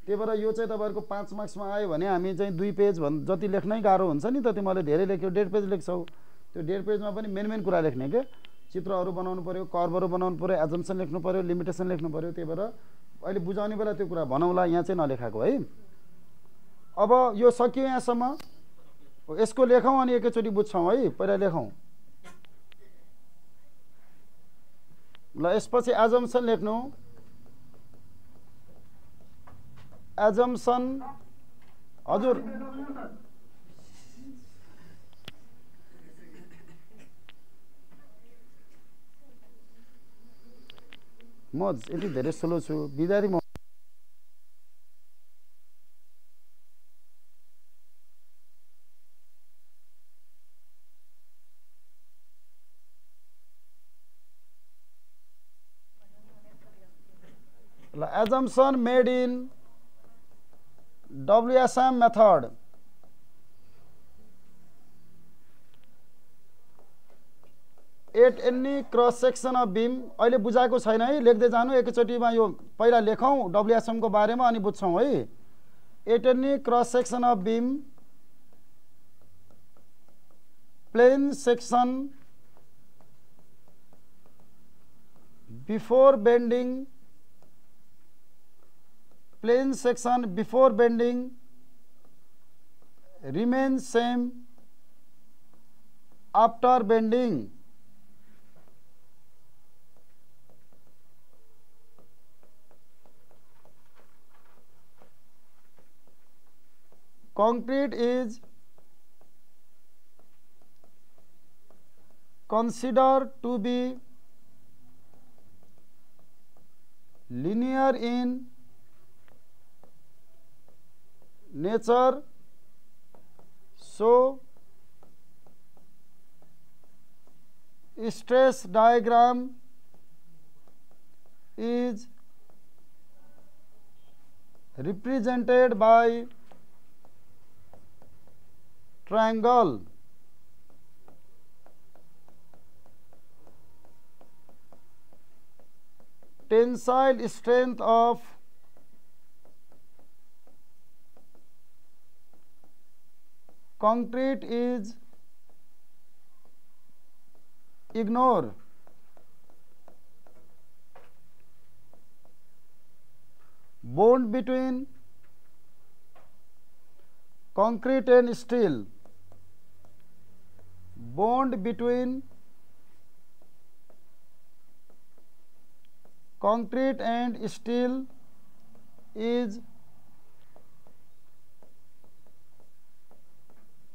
त्यही भएर यो चाहिँ तपाईहरुको 5 मार्क्समा आयो भने हामी चाहिँ 2 पेज जति लेख्नै गाह्रो हुन्छ नि त। तिमीहरूले धेरै लेख्यो, 1.5 पेज लेख्छौ, त्यो 1.5 पेजमा पनि मेन कुरा लेख्ने के। चित्रहरू बनाउनु पर्यो, कर्वहरू बनाउनु पर्यो, एजम्सन लेख्नु पर्यो, लिमिटेसन लेख्नु पर्यो। त्यही भएर अहिले बुझाउने बेला त्यो कुरा भनौँला, यहाँ चाहिँ नलेखाएको है। अब यो सकियो यहाँसम्म। यसको लेखौँ अनि एकैचोटि बुझ्छौँ है। पहिला लेखौँ ल। यसपछि एजम्सन लेख्नु। एजम्सन हजुर म यति धेरै स्लो छु बिदारी। म assumption made in WSM method. At any cross section of beam, अहिले बुझाएको छैन है, लेख्दै जानु एकैचोटिमा। यो पहिला लेखौँ WSM को बारेमा अनि बुझ्छौँ है। At any cross section of beam, plane section before bending, plane section before bending remains same after bending. Concrete is considered to be linear in nature, so stress diagram is represented by triangle. Tensile strength of concrete is ignore. Bond between concrete and steel. Bond between concrete and steel is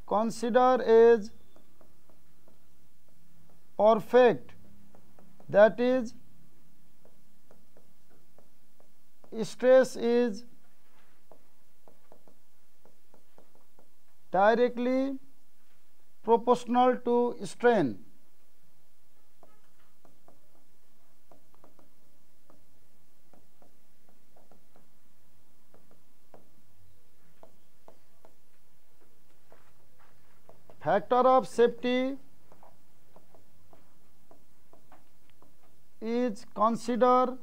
considered as perfect, that is, stress is directly proportional to strain. Factor of safety is considered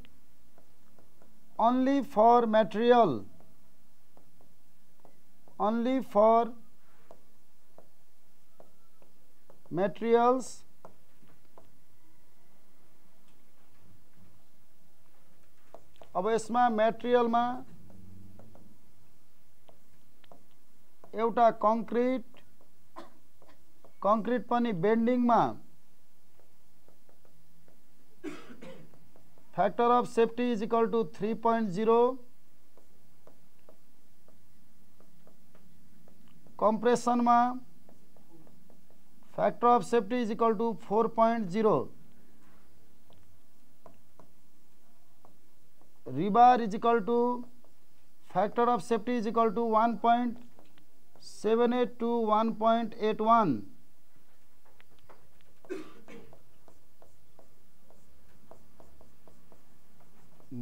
only for material, only for materials अब यसमा मेटेरियलमा एउटा concrete पनि बेन्डिङमा factor of safety is equal to 3.0, compression में factor of safety is equal to 4.0, rebar is equal to factor of safety is equal to 1.78 to 1.81.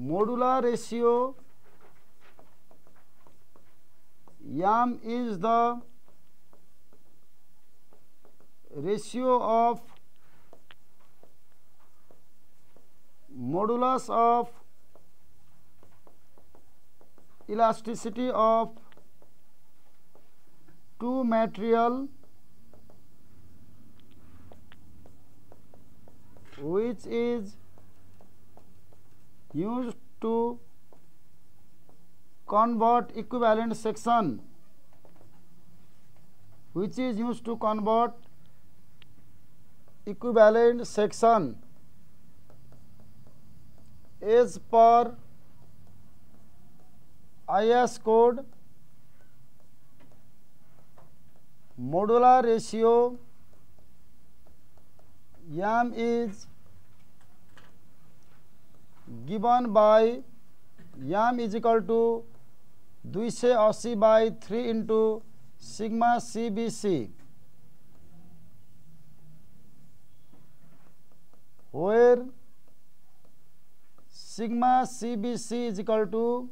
Modular ratio YAM is the ratio of modulus of elasticity of two material which is used to convert equivalent section, which is used to convert equivalent section as per IS code modular ratio YAM is given by YAM is equal to 280/3 into sigma CBC, where sigma CBC is equal to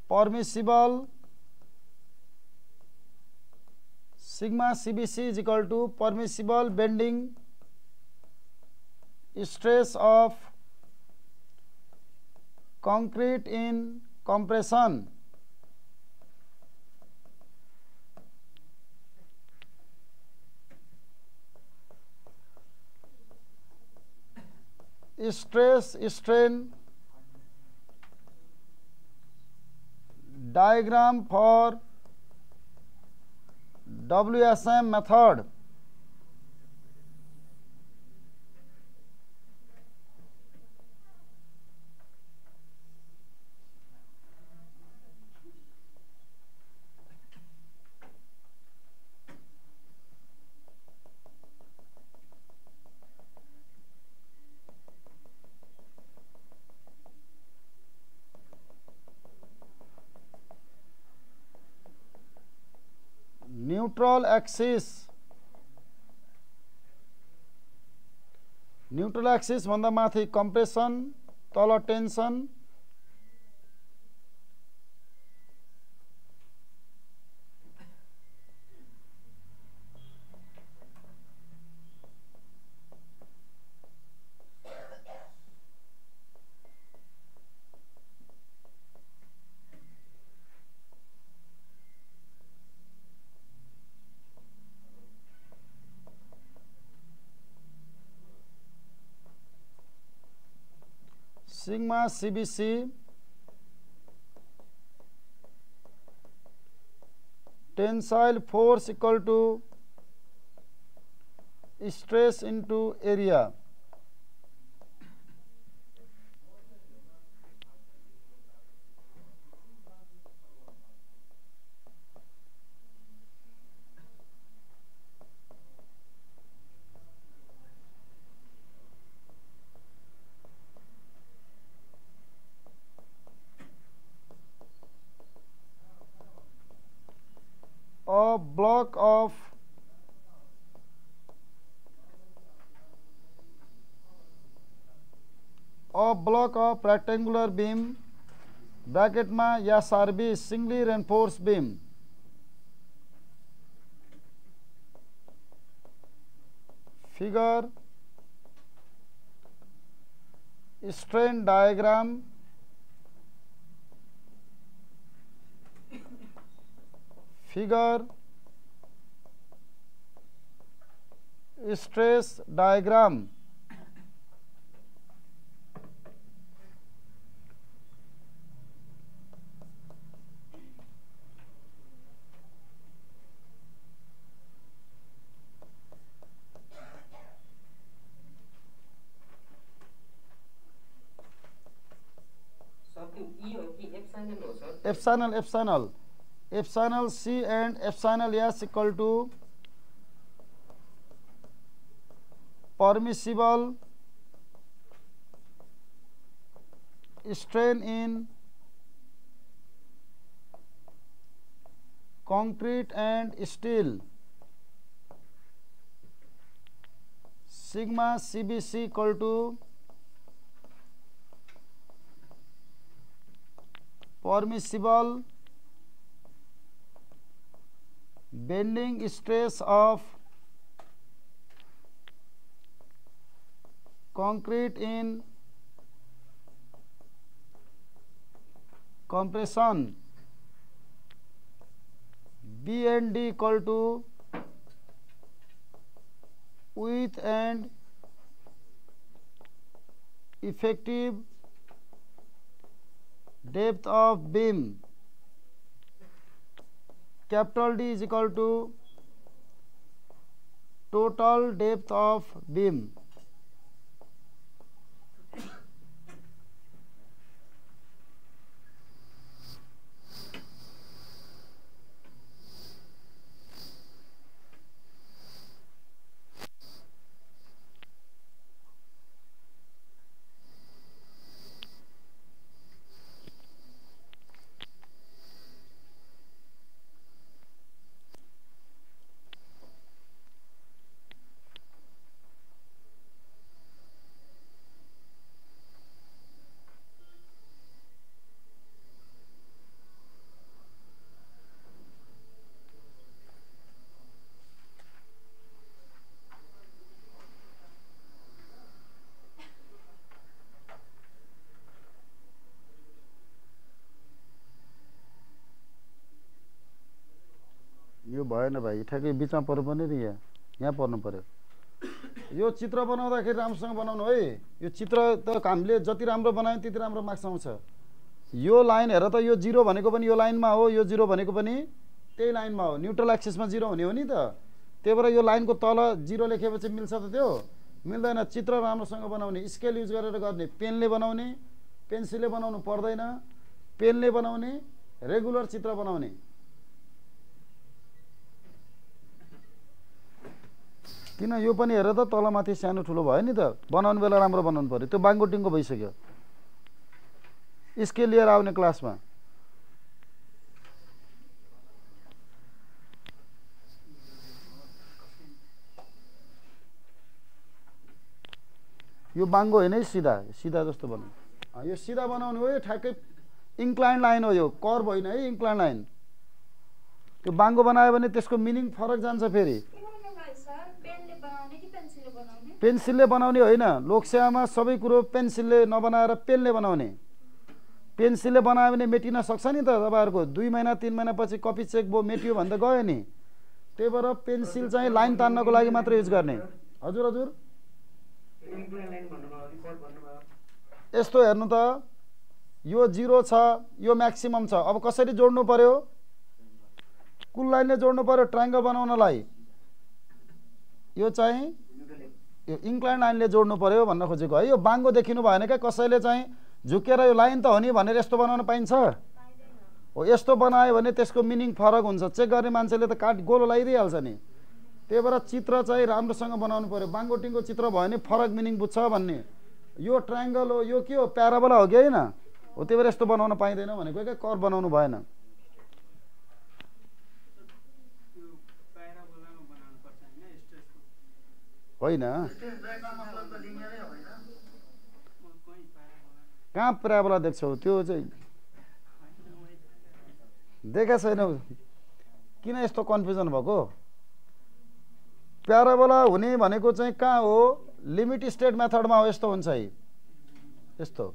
permissible, sigma CBC is equal to permissible bending stress of concrete in compression stress strain diagram for WSM method. Neutral axis भन्दा माथि compression, तल tension, sigma CBC tensile force equal to stress into area. A block of rectangular beam bracket में SRB singly reinforced beam figure strain diagram figure stress diagram. Epsilon C and epsilon S equal to permissible strain in concrete and steel. Sigma CBC equal to permissible bending stress of concrete in compression. B and D equal to width and effective depth of beam capital D is equal to total depth of beam. यो भएन भाइ ठ्याक्कै बिचमा पर्नु पर्ने नि यहाँ पर्नु पर्यो यो चित्र बनाउँदाखेरि राम्रोसँग बनाउनु है यो चित्र त हामीले जति राम्रो बनायौँ त्यति राम्रो मार्क्स आउँछ यो लाइन हेर त यो 0 भनेको पनि यो लाइनमा हो यो 0 भनेको पनि त्यही लाइनमा हो न्युट्रल एक्सिसमा 0 हुने हो नि त त्यही भएर यो लाइनको तल 0 लेखेपछि मिल्छ त त्यो मिल्दैन चित्र राम्रोसँग बनाउने स्केल युज गरेर गर्ने पेनले बनाउने पेन्सिलले बनाउनु पर्दैन पेनले बनाउने रेगुलर चित्र बनाउने किन यो पनि हेर त तलमाथि सानो ठुलो भयो नि त बनाउनु बेला राम्रो बनाउनु पर्यो त्यो बाङ्गोटिङको भइसक्यो स्केल लिएर आउने क्लासमा यो बाङ्गो होइन है सिधा सिधा जस्तो बनाउनु यो सिधा बनाउने हो यो ठ्याक्कै इन्क्लाइन लाइन हो यो कर्भ होइन है इन्क्लाइन लाइन त्यो बाङ्गो बनायो भने त्यसको मिनिङ फरक जान्छ फेरि पेन्सिलले बनाउने होइन लोकसेवामा सबै कुरो पेन्सिलले नबनाएर पेनले बनाउने पेन्सिलले बनायो भने मेटिन सक्छ नि त तपाईँहरूको 2 महिना 3 महिना पछि कपी चेक भयो मेटियो भन्दा गयो नि त्यही भएर पेन्सिल चाहिँ लाइन तान्नको लागि मात्र युज गर्ने हजुर हजुर यस्तो हेर्नु त यो 0 छ यो म्याक्सिमम छ अब कसरी जोड्नु पर्यो कुल लाइनले जोड्नु पर्यो ट्रायंगल बनाउनलाई यो चाहिँ यो इन्क्लाइन लाइनले जोड्नु पर्यो भन्न खोजेको है यो बाङ्गो देखिनु भएन क्या कसैले चाहिँ झुकेर यो लाइन त हो नि भनेर यस्तो बनाउन पाइन्छ हो यस्तो बनायो भने त्यसको मिनिङ फरक हुन्छ चेक गर्ने मान्छेले त काट गोलो लगाइदिइहाल्छ नि त्यही भएर चित्र चाहिँ राम्रोसँग बनाउनु पर्यो बाङ्गोटिङको चित्र भयो भने फरक मिनिङ बुझ्छ भन्ने यो ट्रायंगल हो यो के हो प्याराबोला हो कि होइन हो त्यही भएर यस्तो बनाउन पाइँदैन भनेको क्या कर्भ बनाउनु भएन होइन कहाँ प्याराबोला देख्छौ त्यो चाहिँ देखा छैन किन यस्तो कन्फ्युजन भएको प्याराबोला हुने भनेको चाहिँ कहाँ हो लिमिट स्टेट मेथडमा हो यस्तो हुन्छ है यस्तो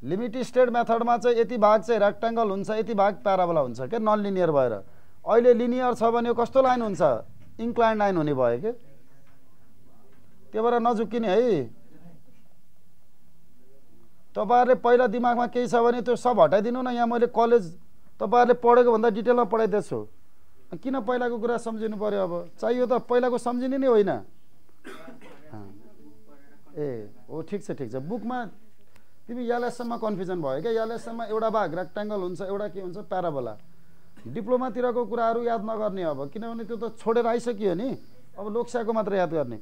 लिमिट स्टेट मेथडमा चाहिँ यति भाग चाहिँ रेक्टेंगल हुन्छ यति भाग प्याराबोला हुन्छ के नन लिनियर भएर अहिले लिनियर छ भने कस्तो लाइन हुन्छ इन्क्लाइन लाइन हुने भयो के त्यही भएर नझुकिने है तपाईहरुले पहिला दिमागमा केही छ भने त्यो सब हटाइदिनु न यहाँ मैले कलेज तपाईहरुले पढेको भन्दा डिटेलमा पढाइदिन्छु किन पहिलाको कुरा सम्झिनु पर्यो अब चाहियो त पहिलाको सम्झिने नै होइन ए हो ठीक छ बुकमा तिमी यालेसम्म कन्फ्युजन भयो क्या यालेसम्म एउटा भाग रेक्टेंगल हुन्छ एउटा के हुन्छ प्याराबोला डिप्लोमातिरको कुराहरू याद नगर्ने अब किनभने त्यो त छोडेर आइसकियो नि अब लोकसेवाको मात्र याद गर्ने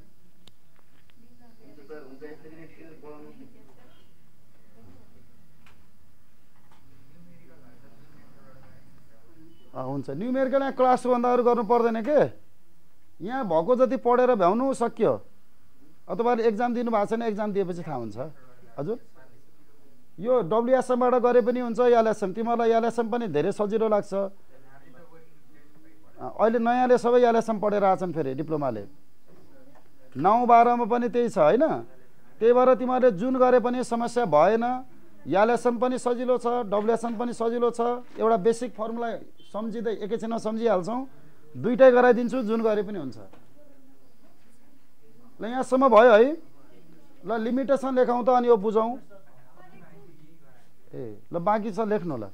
हुन्छ न्युमेरिकल यहाँ क्लास भन्दा अरु गर्नु पर्दैन के यहाँ भएको जति पढेर भ्याउनु सक्यो अथवा एक्जाम दिनु भएको छैन एक्जाम दिएपछि थाहा हुन्छ हजुर यो डब्ल्युएसएम बाट गरे पनि हुन्छ यालेसएम तिमीहरुलाई यालेसएम पनि धेरै सजिलो लाग्छ अहिले नयाँले सबै यालेसएम पढेर आछन् फेरि डिप्लोमाले 9-12 मा पनि त्यही छ हैन त्यही भएर तिमीहरुले जुन गरे पनि समस्या भएन यालेसएम पनि सजिलो छ डब्ल्युएसएम पनि सजिलो छ एउटा बेसिक फर्मुला सम्झिदै एकैछिनमा सम्झिहाल्छौं दुईटै गराइदिन्छु जुन गरे पनि हुन्छ ल यहाँसम्म भयो है। ल लिमिटेसन लेखौँ त अनि यो बुझौँ। ए ल बाँकी छ लेख्नु ल।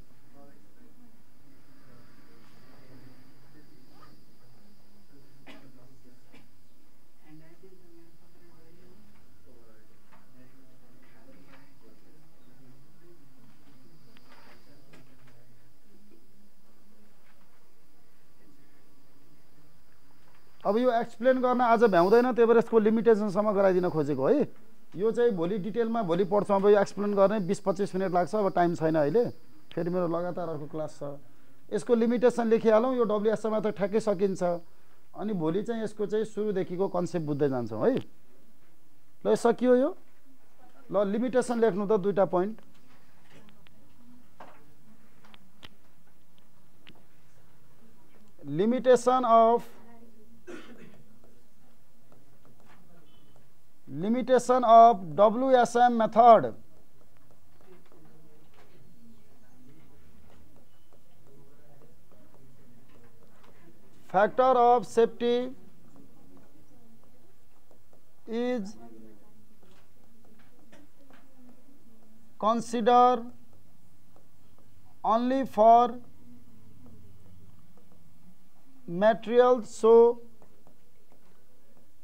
अब यो एक्सप्लेन गर्न आज भ्याउँदैन, त्यही भएर यसको लिमिटेसनसम्म गराइदिन खोजेको है। यो चाहिँ भोलि डिटेलमा भोलि पढ्छौँ। अब यो एक्सप्लेन गर्ने 20-25 मिनट लाग्छ, अब टाइम छैन अहिले, फेरि मेरो लगातार अर्को क्लास छ। यसको लिमिटेसन लेखिहालौँ, यो डब्लुएसमा त ठ्याक्कै सकिन्छ। अनि भोलि चाहिँ यसको चाहिँ सुरुदेखिको कन्सेप्ट बुझ्दै जान्छौँ है। ल सकियो यो। ल लिमिटेसन लेख्नु त दुईटा point. Limitation of WSM method. Factor of safety is considered only for materials so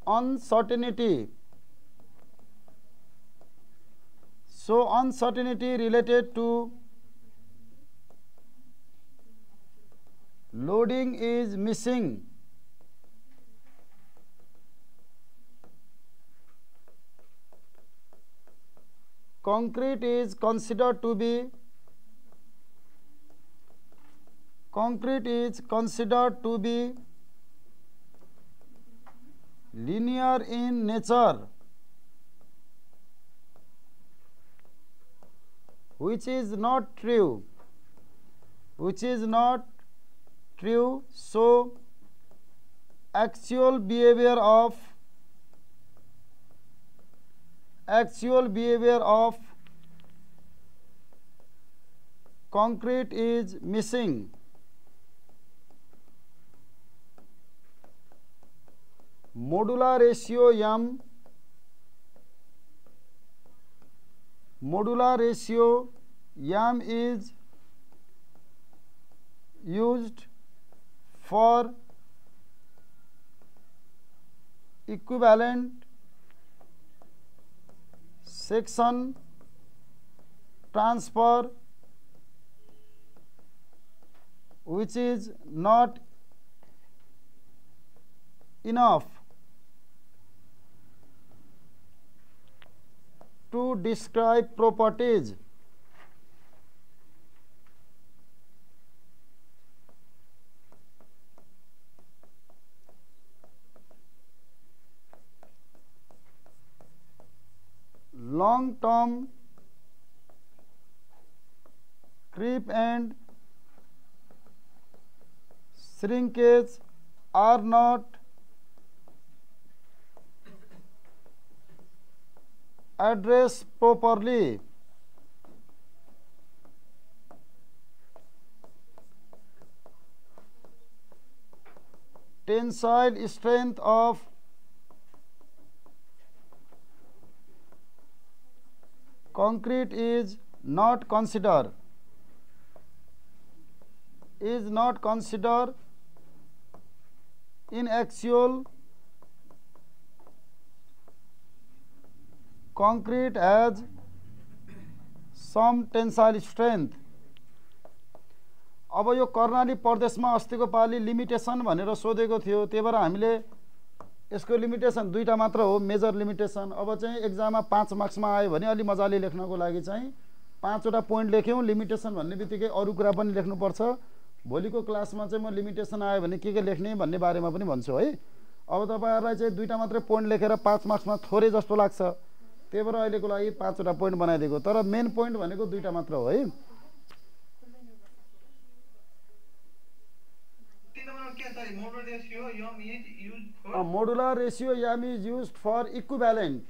uncertainty related to loading is missing. Concrete is considered to be linear in nature, which is not true. So actual behavior of concrete is missing. Modular ratio M is used for equivalent section transfer, which is not enough to describe properties. Long-term creep and shrinkage are not addressed properly. Tensile strength of concrete is not considered in actual concrete has some tensile strength. अब यो कर्णाली प्रदेशमा अस्तिको पालि limitation भनेर सोधेको थियो, त्यही भएर हामीले यसको लिमिटेसन दुईटा मात्र हो, मेजर लिमिटेसन। अब चाहिँ एक्जाममा 5 मार्क्समा आयो भने अलि मजाले लेख्नको लागि चाहिँ 5वटा पोइन्ट लेख्यौँ। लिमिटेसन भन्ने बित्तिकै अरू कुरा पनि लेख्नुपर्छ। भोलिको क्लासमा चाहिँ म लिमिटेसन आयो भने के लेख्ने भन्ने बारेमा पनि भन्छु है। अब तपाईहरुलाई चाहिँ दुईटा मात्र पोइन्ट लेखेर 5 मार्क्समा थोरै जस्तो लाग्छ, त्यही भएर अहिलेको लागि 5वटा पोइन्ट बनाइदिएको, तर मेन पोइन्ट भनेको दुईटा मात्र हो है। Modular ratio M is used for equivalent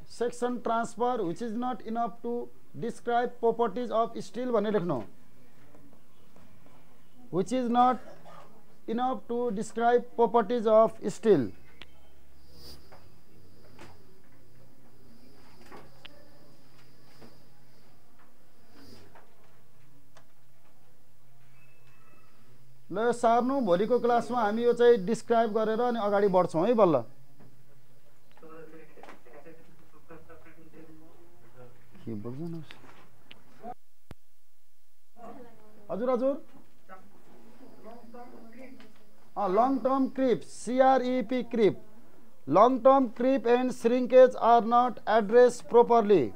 section transfer, which is not enough to describe properties of steel भन्ने लेख्नु, which is not enough to describe properties of steel. ल यो सार्नु, भोलिको क्लासमा हामी यो चाहिँ डिस्क्राइब गरेर अनि अगाडि बढ्छौँ है बल्ल। के बुझ्नु हजुर हजुर long term creep, CREP creep. Long term creep and shrinkage are not addressed properly.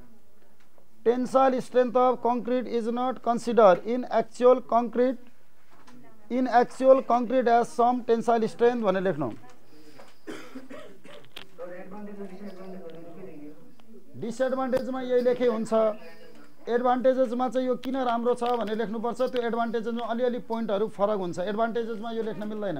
Tensile strength of concrete is not considered in actual concrete as some tensile strength भनेर लेख्नु। डिसएडभान्टेजमा यही लेखे हुन्छ। एडभान्टेजेसमा चाहिँ यो किन राम्रो छ भनेर लेख्नुपर्छ। त्यो एडभान्टेजेसमा अलिअलि पोइन्टहरू फरक हुन्छ। एडभान्टेजेसमा यो लेख्न मिल्दैन।